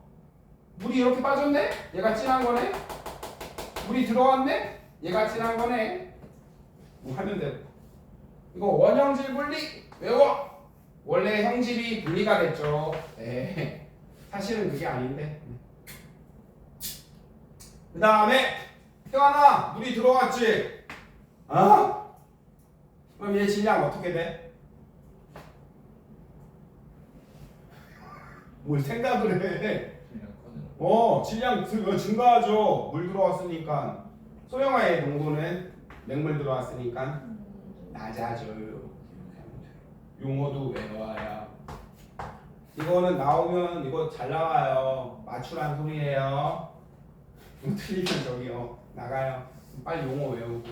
물이 이렇게 빠졌네? 얘가 진한 거네? 물이 들어왔네? 얘가 진한 거네? 뭐 하면 돼. 이거 원형질 분리 외워! 원래 형질이 분리가 됐죠. 네. 사실은 그게 아닌데. 그 다음에 태환아 물이 들어갔지? 아? 그럼 얘 질량 어떻게 돼? 뭘 생각을 해? 질량 증가하죠. 물 들어왔으니까. 소형화의 농도는 맹물 들어왔으니까 낮아져요. 용어도 외워야. 이거는 나오면 이거 잘 나와요. 맞추란 소리예요. 틀리면 저기요 나가요. 빨리 용어 외우고.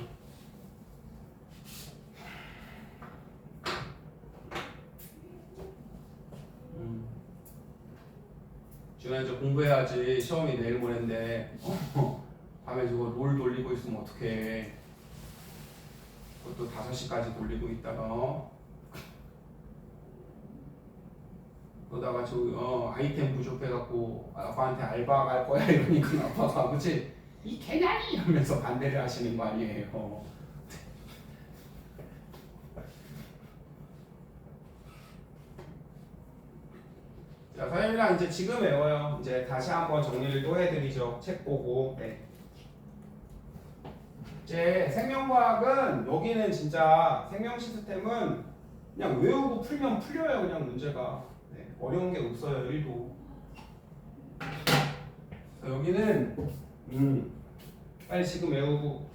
준아 이제 공부해야지. 시험이 내일 모레인데 밤에 저거 롤 돌리고 있으면 어떡해. 그것도 5시까지 돌리고 있다가 그러다가 저 아이템 부족해갖고 아빠한테 알바 갈 거야 이러니까 아빠가 그치? 이 개냐리 하면서 반대를 하시는 거 아니에요. 자, 선생님이랑 이제 지금 외워요. 이제 다시 한번 정리를 또 해드리죠. 책 보고. 네. 이제 생명과학은 여기는 진짜 생명 시스템은 그냥 외우고 풀면 풀려요. 그냥 문제가. 네. 어려운 게 없어요. 1도. 여기는 빨리 지금 외우고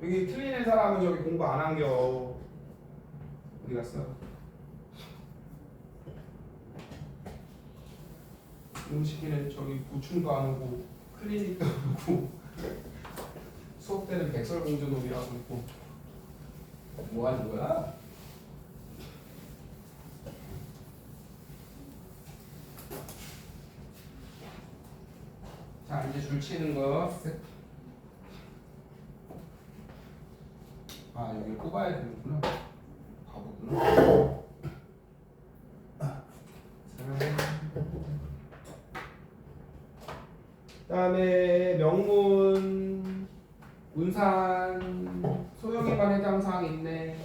여기 틀리는 사람은 저기 공부 안 한겨. 어디 갔어? 음식이는 저기 보충도 안 오고 클리닉도 안 오고 수업 때는 백설공주놀이하고 있고 뭐 하는 거야? 자 이제 줄 치는 거. 아 여기 꼽아야 되는구나. 바보구나. 그다음에 명문, 운산, 소형회관 해당사항 있네.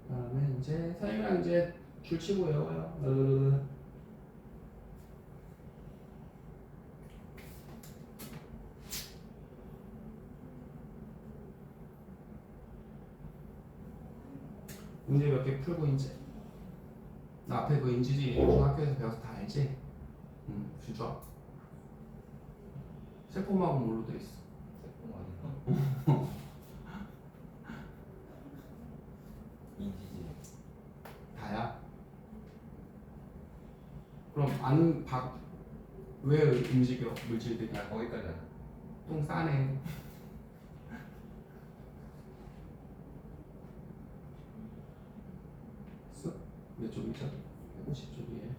그다음에 이제 선생님이랑 이제 줄치고 외워요. 문제 몇 개 풀고 이제 나 앞에 그 인지지 중학교에서 배워서 다 알지? 주죠. 세포막은 뭘로 돼 있어? 세포막이요? 인지지. 다야? 그럼 왜 움직여 물질들이? 아 거기까지 안 해. 똥 싸네. 몇 쪽이죠? 150쪽이에요.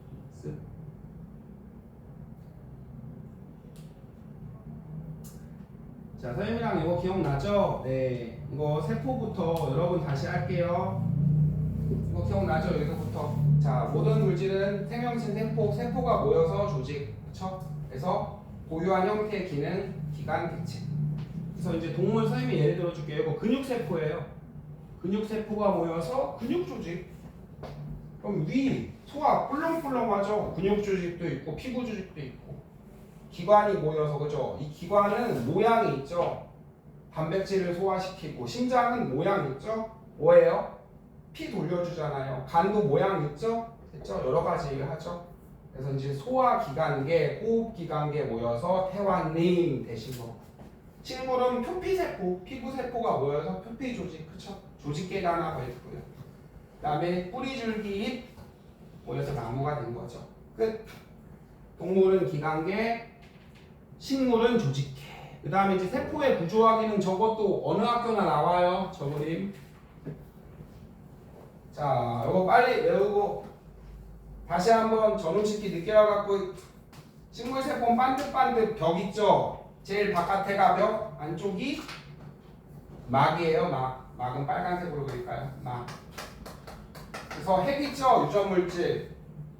자, 선생님이랑 이거 기억나죠? 네. 이거 세포부터 여러분 다시 할게요. 이거 기억나죠? 여기서부터. 자, 모든 물질은 생명체 세포가 모여서 조직. 그쵸? 그래서 고유한 형태의 기능, 기관, 객체. 그래서 이제 동물 선생님이 예를 들어줄게요. 이거 근육세포예요. 근육세포가 모여서 근육조직. 그럼 위, 소화 꿀렁꿀렁하죠. 근육 조직도 있고 피부 조직도 있고 기관이 모여서 그죠. 이 기관은 모양이 있죠. 단백질을 소화시키고 심장은 모양 있죠. 뭐예요? 피 돌려주잖아요. 간도 모양 있죠. 됐죠. 여러 가지 일을 하죠. 그래서 이제 소화기관계, 호흡기관계 모여서 태환림 되신 거. 식물은 표피세포, 피부세포가 모여서 표피조직, 그쵸? 조직계가 하나 더 있고요. 그 다음에 뿌리줄기 잎 모여서 나무가 된 거죠. 끝. 동물은 기관계, 식물은 조직계. 그 다음에 이제 세포의 구조학에는 저것도 어느 학교나 나와요. 저 그림. 자, 이거 빨리 외우고 다시 한번 전음식기 늦게 와갖고 식물세포 반듯반듯 벽 있죠. 제일 바깥에가 벽, 안쪽이 막이에요. 막은 빨간색으로 그릴까요? 막. 그래서 핵 있죠. 유전물질.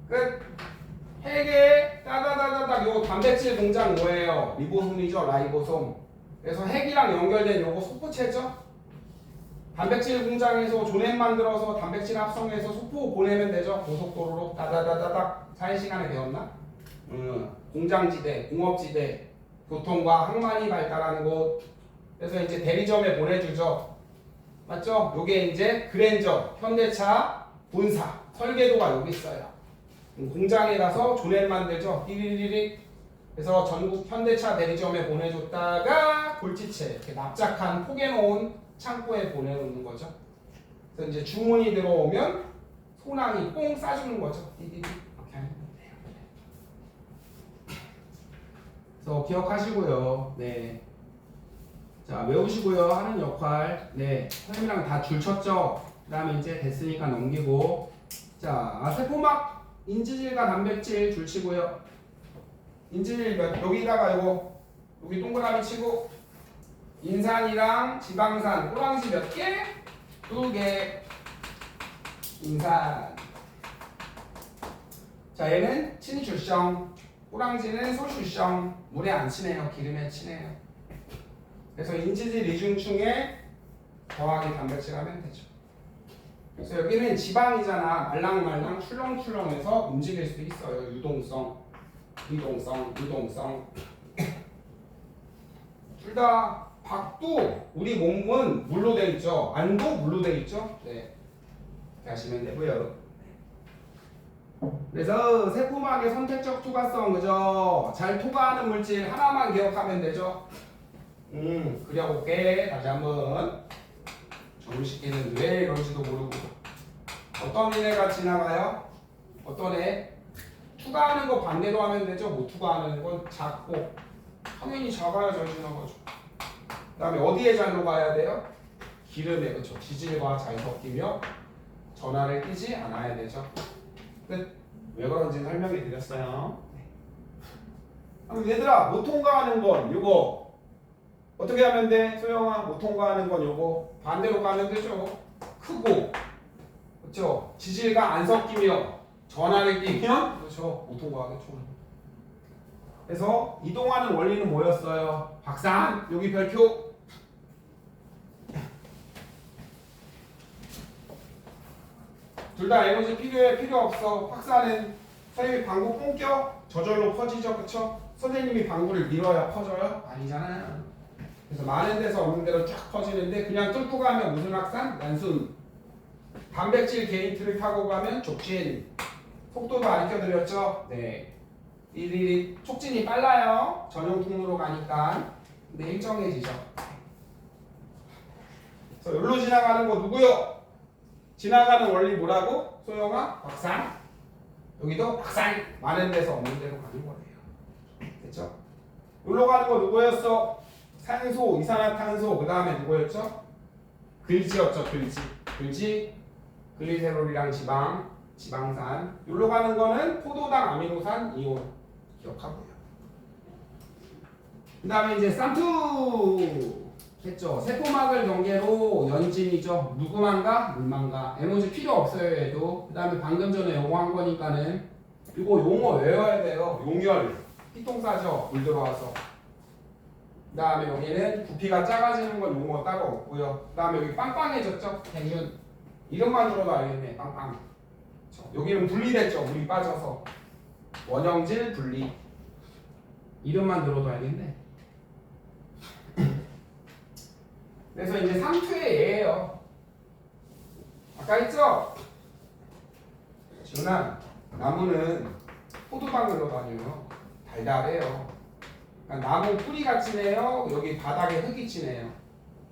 끝. 핵에 따다다다닥 요거 단백질 공장 뭐예요? 리보솜이죠. 라이보솜. 그래서 핵이랑 연결된 요거 소포체죠. 단백질 공장에서 조넷 만들어서 단백질 합성해서 소포 보내면 되죠. 고속도로로 따다다다닥. 사회 시간에 배웠나? 공장지대, 공업지대, 교통과 항만이 발달하는 곳. 그래서 이제 대리점에 보내주죠. 맞죠? 요게 이제 그랜저, 현대차, 본사, 설계도가 여기 있어요. 공장에 가서 조넷 만들죠. 띠리리리. 그래서 전국 현대차 대리점에 보내줬다가 골지체 이렇게 납작한 포개놓은 창고에 보내놓는 거죠. 그래서 이제 주문이 들어오면 소낭이 뽕 싸주는 거죠. 띠리리. 이렇게 하는 거예요. 그래서 기억하시고요. 네. 자, 외우시고요. 하는 역할. 네. 선생님이랑 다 줄 쳤죠? 그 다음에 이제 됐으니까 넘기고. 자, 세포막, 인지질과 단백질 줄 치고요. 인지질 여기다가 이거, 여기 동그라미 치고, 인산이랑 지방산, 호랑지 몇 개? 2개. 인산. 자, 얘는 친출성. 호랑지는 소출성. 물에 안 치네요. 기름에 치네요. 그래서 인지질 이중충에 더하기 단백질 하면 되죠. 그래서 여기는 지방이잖아. 말랑말랑 출렁출렁해서 움직일 수 있어요. 유동성, 유동성, 유동성. 둘 다 박도 우리 몸은 물로 돼 있죠. 안도 물로 돼 있죠. 네, 이렇게 하시면 되고요. 그래서 세포막의 선택적 투과성, 그죠? 잘 투과하는 물질 하나만 기억하면 되죠. 그려볼게. 다시 한번. 정식기는 왜 이런지도 모르고. 어떤 애가 지나가요? 어떤 애? 투과하는 거 반대로 하면 되죠. 못 투과하는 건 작고. 당연히 작아야 잘 지나가죠. 그 다음에 어디에 잘 녹아야 돼요? 기름에, 그쵸? 지질과 잘 섞이며 전하를 끼지 않아야 되죠. 끝. 왜 그런지 설명해 드렸어요. 그럼 얘들아, 못 통과하는 건 요거 어떻게 하면 돼? 소영아, 못 통과하는 건 요거 반대로 가면 되죠. 크고, 그렇죠? 지질과 안 섞이며 전하를 끼면 그렇죠. 못 통과하겠죠. 그래서 이동하는 원리는 뭐였어요? 박산, 여기 별표. 둘 다 에너지 필요해? 필요 없어? 확산은 선생님이 방구 뽕 껴? 저절로 퍼지죠, 그쵸? 선생님이 방구를 밀어야 퍼져요? 아니잖아요. 그래서 많은 데서 없는 데로 쫙 퍼지는데 그냥 뚫고 가면 무슨 확산? 단순. 단백질 게이트를 타고 가면 촉진. 속도도 알려드렸죠? 네. 이 촉진이 빨라요. 전용 통로로 가니까. 근데 일정해지죠. 그래서 여기로 지나가는 거 누구요? 지나가는 원리 뭐라고? 소영아? 확산. 여기도 확산. 많은 데서 없는 데로 가는 거예요. 됐죠? 여기로 가는 거 누구였어? 산소, 이산화탄소. 그 다음에 누구였죠? 글지였죠. 글지. 글리세롤이랑 지방, 지방산. 여기로 가는 거는 포도당, 아미노산, 이온. 기억하고요. 그 다음에 이제 쌈투 했죠. 세포막을 경계로 연진이죠. 누구만가? 물만가. 에너지 필요 없어요, 얘도. 그 다음에 방금 전에 요거 한 거니까는 이거 용어 외워야 돼요. 용열. 피똥싸죠. 물 들어와서. 그 다음에 여기는 부피가 작아지는 건 용어 따로 없고요. 그 다음에 여기 빵빵해졌죠. 백륜. 이름만 들어도 알겠네. 빵빵. 여기는 분리됐죠. 물이 빠져서. 원형질 분리. 이름만 들어도 알겠네. 그래서 이제 3투의 예예요. 아까 했죠? 지훈아, 나무는 포도당으로 다녀요. 달달해요. 그러니까 나무 뿌리가 진해요. 여기 바닥에 흙이 진해요.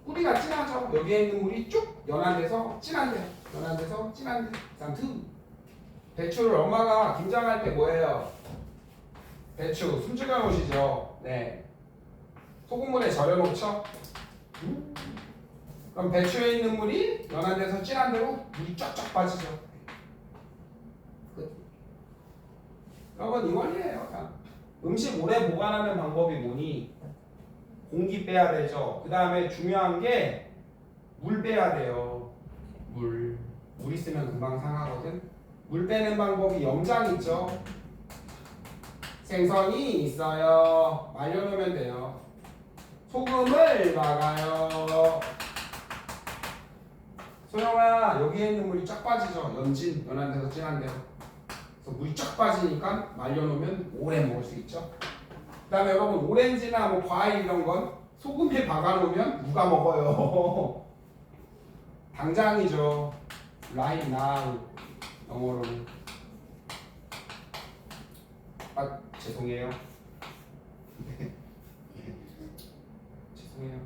뿌리가 진하죠. 여기에 있는 물이 쭉 연안돼서 진한데, 연안돼서 진한데. 3투. 배추를 엄마가 김장할 때 뭐예요? 배추 숨죽여 놓으시죠. 네. 소금물에 절여 놓죠. 그럼 배추에 있는 물이 연안돼서 진한 대로 물이 쫙쫙 빠지죠. 끝. 여러분 이 원리예요. 다. 음식 오래 보관하는 방법이 뭐니? 공기 빼야 되죠. 그 다음에 중요한 게 물 빼야 돼요. 물 있으면 금방 상하거든. 물 빼는 방법이 염장 있죠. 생선이 있어요. 말려놓으면 돼요. 소금을 막아요. 소영아, 여기에 있는 물이 쫙 빠지죠. 연진, 연한데서 진한데서. 그래서 물이 쫙 빠지니까 말려놓으면 오래 먹을 수 있죠. 그 다음에 여러분 오렌지나 뭐 과일 이런 건 소금에 박아놓으면 누가 먹어요? 당장이죠. Right now. 영어로는. 아, 죄송해요. 죄송해요.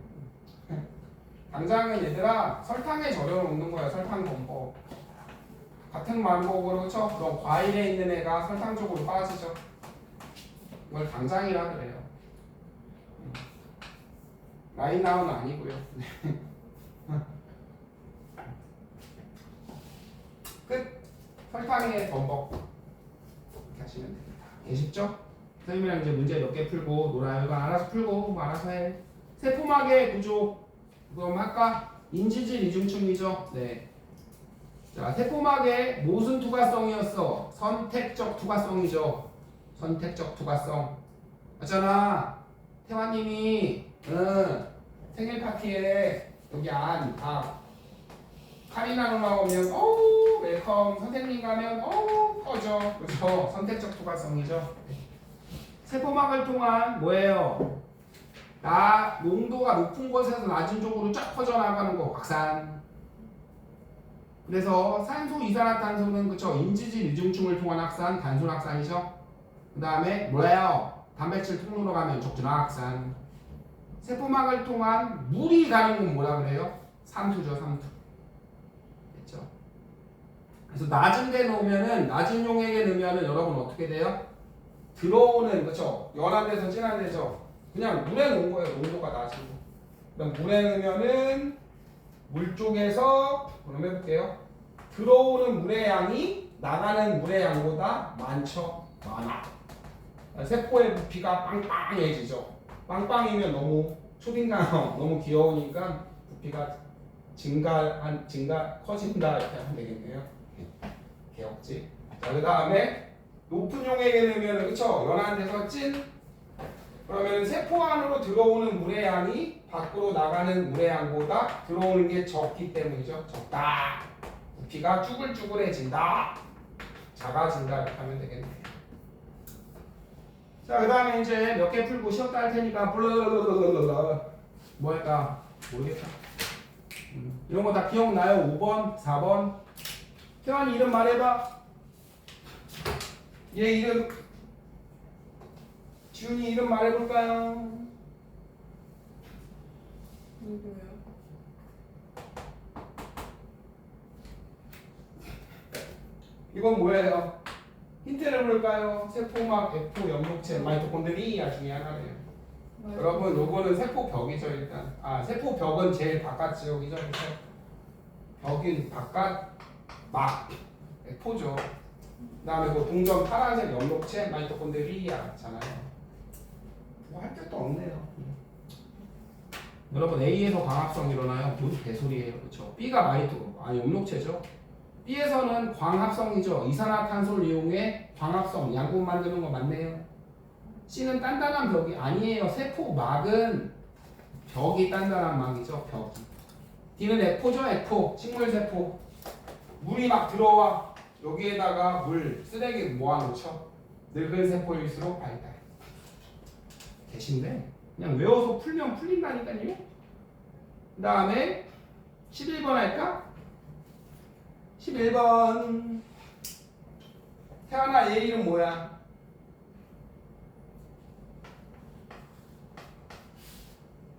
당장은 얘들아 설탕에 절여 놓는 거야. 설탕 범법. 같은 방법으로 쳐. 그럼 과일에 있는 애가 설탕 쪽으로 빠지죠. 이걸 당장이라 그래요. 라인나우는 아니고요. 끝. 설탕의 범법. 이렇게 하시면 됩니다. 계십죠? 선생님이랑 이제 문제 몇 개 풀고 놀아요. 이거 알아서 풀고 뭐 알아서 해. 세포막의 구조 그럼 할까? 인지질 이중충이죠. 네. 자, 세포막의 무슨 투과성이었어? 선택적 투과성이죠. 선택적 투과성. 맞잖아. 태환님이 생일 파티에 여기 카리나 누나 오면 어우 웰컴, 선생님 가면 어우 퍼져. 그렇죠. 선택적 투과성이죠. 세포막을 통한 뭐예요? 농도가 높은 곳에서 낮은 쪽으로 쫙 퍼져나가는 거 확산. 그래서 산소, 이산화탄소는 그쵸 인지질 이중충을 통한 확산, 단순 확산이죠. 그 다음에 뭐예요? 단백질 통로로 가면 적준화 확산. 세포막을 통한 물이 가는 건 뭐라 그래요? 삼투죠, 삼투. 됐죠? 그래서 낮은 데 놓으면은 낮은 용액에 넣으면은 여러분 어떻게 돼요? 들어오는 그쵸 연한 데서 진한 데죠. 그냥 물에 놓은 거예요. 농도가 낮은 거. 그럼 물에 넣으면은 물 쪽에서 그럼 해볼게요. 들어오는 물의 양이 나가는 물의 양보다 많아. 세포의 부피가 빵빵해지죠. 빵빵이면 너무 초딩강 너무 귀여우니까 부피가 커진다 이렇게 하면 되겠네요. 개혁지. 자, 그 다음에 높은 용액에 넣으면 그쵸 연한 데서 찐. 그러면 세포 안으로 들어오는 물의 양이 밖으로 나가는 물의 양보다 들어오는 게 적기 때문이죠. 적다. 부피가 쭈글쭈글해진다. 작아진다 이렇게 하면 되겠네요. 자, 그 다음에 이제 몇 개 풀고 쉬었다 할 테니까 뭐 할까? 모르겠다. 이런 거 다 기억나요? 5번, 4번. 태환이 이름 말해봐. 얘 이름. 지훈이 이름 말해볼까요? 누구요? 이건 뭐예요? 힌트를 볼까요? 세포막, F, 연목체, 마이토콘드리아 중에 하나래요. 여러분, 요거는 세포벽이죠 일단. 세포벽은 제일 바깥 지역이죠. 그래서 벽인 바깥 막 F죠. 그 다음에 그 동전 파란색 연목체, 마이토콘드리아잖아요. 뭐 할 것도 없네요. 여러분 A에서 광합성 일어나요. 모두 개소리예요. 그렇죠? B가 연목체죠. B에서는 광합성이죠. 이산화탄소를 이용해 광합성, 양분 만드는 거 맞네요. C는 단단한 벽이 아니에요. 세포막은 벽이 단단한 막이죠. 벽이. D는 F죠. F. 식물세포. 물이 막 들어와. 여기에다가 쓰레기 모아놓죠. 늙은 세포일수록 발달. 계신데 그냥 외워서 풀면 풀린다니까요. 그 다음에 11번 할까? 11번 태연아 얘 이름 뭐야?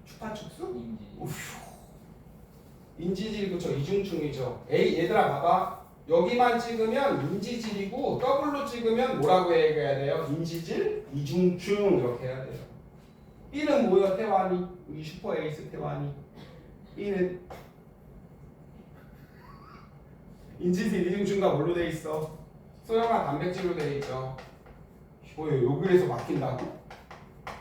추파축수? 인지질 그쵸 이중충이죠. 얘들아 봐봐. 여기만 찍으면 인지질이고 더블로 찍으면 뭐라고 얘기해야 돼요? 인지질 이중충 이렇게 해야 돼요. B는 뭐야 태환이? 우리 슈퍼 에이스 태환이. B는 인지질 이중충과 뭘로 돼 있어? 소형화 단백질로 돼 있죠. 여기에서 막힌다고?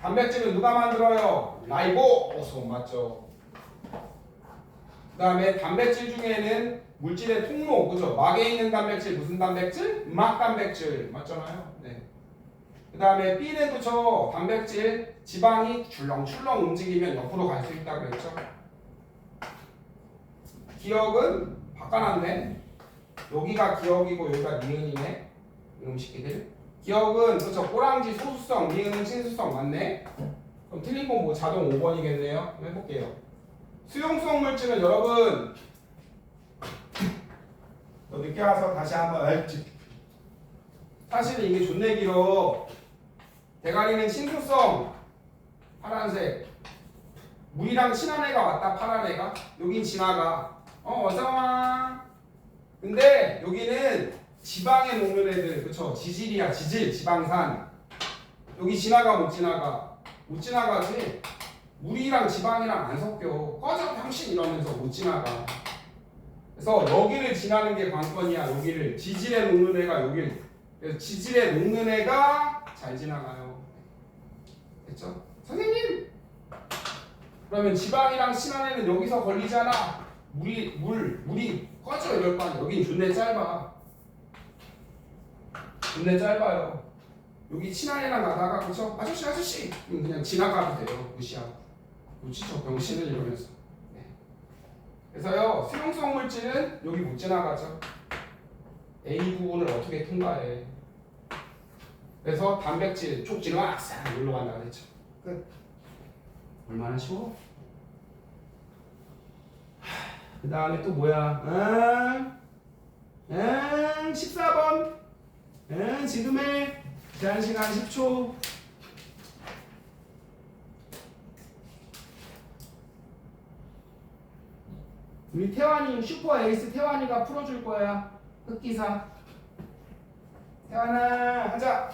단백질은 누가 만들어요? 라이보소움 맞죠? 그 다음에 단백질 중에는 물질의 통로 그죠? 막에 있는 단백질 무슨 단백질? 막 단백질 맞잖아요. 네. 그 다음에 B는 그쵸? 단백질 지방이 출렁출렁 움직이면 옆으로 갈 수 있다고 그랬죠? 기억은 바꿔놨네. 여기가 기억이고 여기가 니은이네. 이놈 새끼들. 기억은 그쵸? 꼬랑지 소수성, 니은은 친수성 맞네. 그럼 틀린 건 뭐 자동 5번이겠네요. 해볼게요. 수용성 물질은 여러분 너 늦게 와서 다시 한번 알지. 사실은 이게 존내 길어. 대가리는 친수성 파란색. 물이랑 친한 애가 왔다 파란 애가. 여긴 지나가. 어서와. 근데 여기는 지방에 녹는 애들 그쵸? 지질이야 지질 지방산. 여기 지나가 못 지나가? 못 지나가지. 물이랑 지방이랑 안 섞여. 꺼져 당신 이러면서 못 지나가. 그래서 여기를 지나는 게 관건이야. 여기를 지질에 녹는 애가 여기를. 그래서 지질에 녹는 애가 잘 지나가요. 됐죠? 선생님! 그러면 지방이랑 친한 애는 여기서 걸리잖아. 물이 꺼져 이럴 거 아니야. 여긴 존내 짧아. 존내 짧아요. 여기 친한 애랑 가다가 그쵸? 아저씨 그냥 지나가도 돼요. 무시하고. 놓치죠 병신을 이러면서. 네. 그래서요 수용성 물질은 여기 못 지나가죠. A 부분을 어떻게 통과해. 그래서 단백질 촉진을 싹 눌러 간다 그랬죠. 끝. 얼마나 쉬워? 그 다음에 또 뭐야? 14번. 지금의 제한 시간 10초. 우리 태환이 슈퍼 에이스 태환이가 풀어줄 거야. 흑기사. 태환아 하자.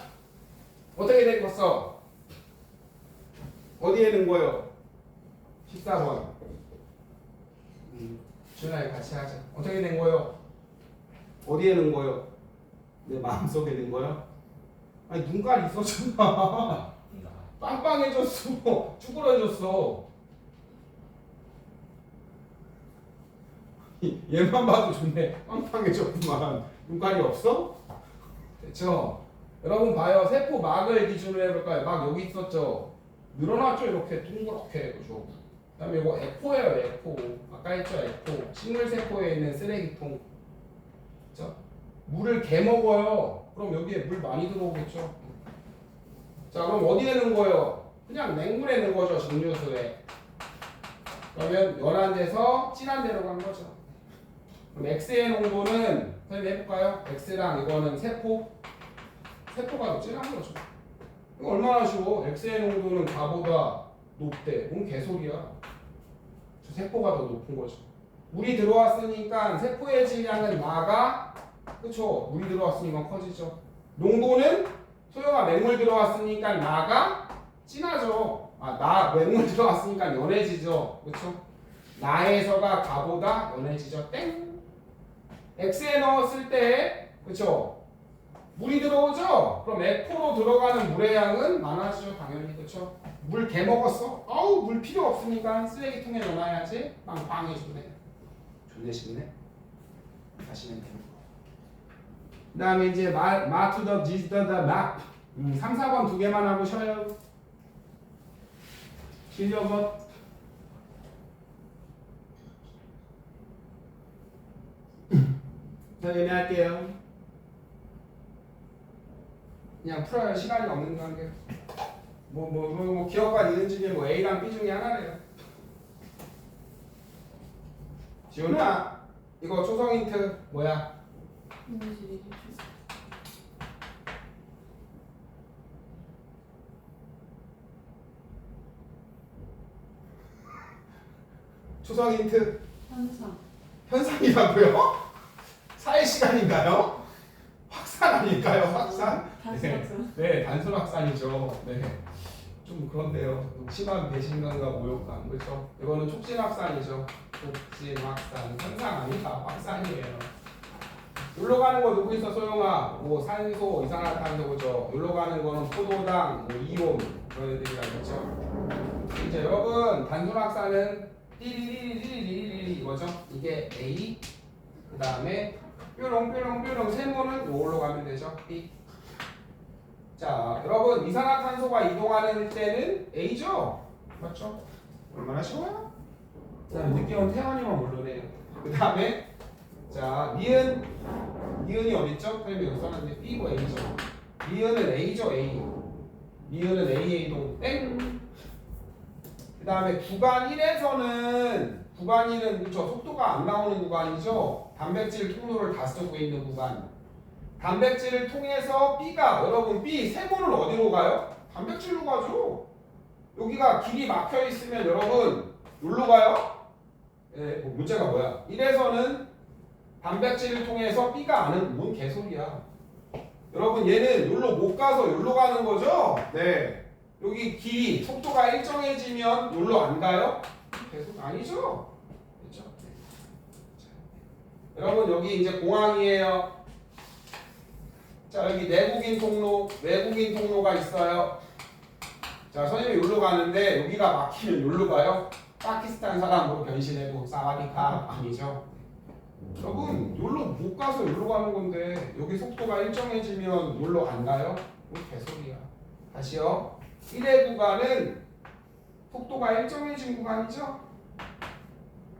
어떻게 되겠어? 어디에 넣은 거요? 14번. 준아이 같이 하자. 어떻게 된 거요? 어디에 넣은 거요? 내 마음속에 넣은 거요? 아니 눈깔 있었잖아. 빵빵해졌어. 쭈그러졌어. 얘만 봐도 좋네. 빵빵해졌구만. 눈깔이 없어? 됐죠? 여러분 봐요. 세포 막을 기준으로 해볼까요? 막 여기 있었죠? 늘어났죠? 이렇게 둥그렇게. 그죠? 그 다음에 이거 에코예요. 에코. 아까 했죠? 에코. 식물세포에 있는 쓰레기통. 그죠? 물을 개 먹어요. 그럼 여기에 물 많이 들어오겠죠? 자, 그럼 어디에 넣은 거예요? 그냥 맹물에 넣은 거죠. 증류수에. 그러면 연한 데서 진한 데로 간 거죠. 그럼 X의 농도는 선생님 해볼까요? X랑 이거는 세포가 더 진한 거죠. 이거 얼마나 쉬워? X의 농도는 가보다 높대. 뭔 개소리야. 저 세포가 더 높은 거죠. 물이 들어왔으니까 세포의 질량은 나가. 그쵸? 물이 들어왔으니까 커지죠. 농도는 소영아 맹물 들어왔으니까 나가 진하죠. 맹물 들어왔으니까 연해지죠. 그쵸? 나에서가 가보다 연해지죠. 땡. X에 넣었을 때 그쵸? 물이 들어오죠? 그럼 에코로 들어가는 물의 양은 많아지죠. 당연히. 그쵸? 물 개 먹었어? 아우 물 필요 없으니까 쓰레기통에 넣어놔야지. 빵빵해지네. 좋네 싶네. 하시면 됩니다. 그 다음에 이제 마투더 지스더더 막 3, 4번 두 개만 하고 쉬어요. 실력업. 더 예매할게요. 그냥 풀어요. 시간이 없는 관계. 뭐 기억과 니은 중에 뭐 A랑 B 중에 하나래요. 지훈아 이거 초성 힌트 뭐야? 초성 힌트. 현상이라고요? 사회 시간인가요? 확산 아닐까요? 확산? 단순 확산. 네, 단순 확산이죠. 네, 좀 그런데요. 심한 배신감과 모욕감, 그렇죠? 이거는 촉진 확산이죠. 촉진 확산, 현상 아니다, 확산이에요. 놀러 가는 거 누구 있어, 소영아? 뭐 산소, 이산화탄소, 그죠? 놀러 가는 거는 포도당, 뭐 이온 그런 애들이라 그렇죠. 이제 여러분 단순 확산은 띠리리리리리리 이거죠. 이게 A, 그 다음에 뾰롱 세모는 요걸로 가면 되죠. B. 자, 여러분 이산화탄소가 이동하는 때는 A죠? 맞죠? 얼마나 쉬워요? 자, 늦게 온 태원이만 모르네요. 그 다음에 자, 니은이 어딨죠? 선생님이 여기 써놨는데 B고 A죠. 니은은 A죠, A. 니은은 A의 이동 땡. 그 다음에 구간 1에서는 구간 1은 그쵸? 속도가 안 나오는 구간이죠. 단백질 통로를 다 쓰고 있는 구간. 단백질을 통해서 B가 여러분 B 세모는 어디로 가요? 단백질로 가죠. 여기가 길이 막혀 있으면 여러분 여기로 가요? 예, 문제가 뭐야? 1에서는 단백질을 통해서 B가 아는 뭔 개소리야. 여러분 얘는 여기로 못 가서 여기로 가는 거죠? 네. 여기 길이 속도가 일정해지면 여기로 안 가요? 계속 아니죠? 그렇죠? 여러분 여기 이제 공항이에요. 자 여기 내국인 통로, 외국인 통로가 있어요. 자 선생님이 여기로 가는데 여기가 막히면 여기로 가요? 파키스탄 사람으로 변신해도 사와디카 아니죠. 여러분 여기로 못 가서 여기로 가는 건데 여기 속도가 일정해지면 여기로 간다요? 뭐 개소리야. 다시요. 1의 구간은 속도가 일정해진 구간이죠.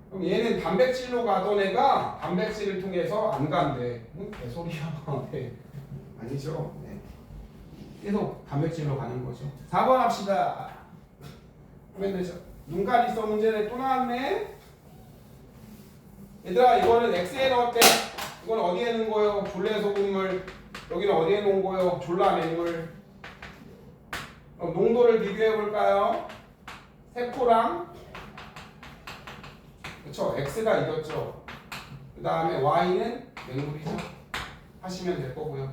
그럼 얘는 단백질로 가던 애가 단백질을 통해서 안 간대. 뭐 개소리야. 네. 아니죠. 네. 계속 단백질로 가는 거죠. 4번 합시다. 그러면 되죠. 눈가리 써 문제는 또 나왔네. 얘들아 이거는 X에 넣었대. 이건 어디에 넣은 거예요? 졸래 소금물. 여기는 어디에 놓은 거예요? 졸라 맹물. 그럼 농도를 비교해 볼까요? 세포랑 그쵸? X가 이겼죠. 그 다음에 Y는 맹물이죠. 하시면 될 거고요.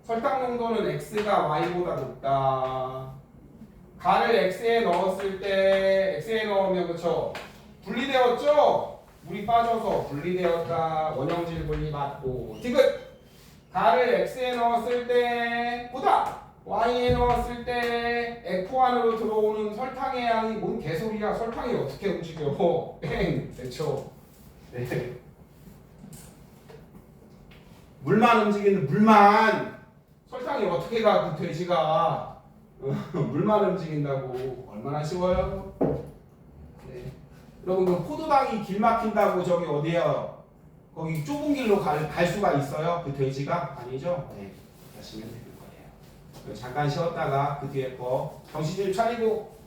설탕 농도는 X가 Y보다 높다. 가를 X에 넣었을 때 X에 넣으면 그쵸? 분리되었죠? 물이 빠져서 분리되었다. 원형질 분리 맞고 디귿. 가를 X에 넣었을 때 보다 Y에 넣었을 때 F 안으로 들어오는 설탕의 양이 뭔 개소리야. 설탕이 어떻게 움직여. 땡 됐죠. 네. 물만 움직이는 물만. 설탕이 어떻게 가 그 돼지가. 물만 움직인다고. 얼마나 쉬워요? 네. 여러분 그 포도당이 길 막힌다고 저기 어디에요? 거기 좁은 길로 갈 수가 있어요? 그 돼지가? 아니죠? 네. 하시면 되는 거예요. 잠깐 쉬었다가 그 뒤에 거 정신 좀 차리고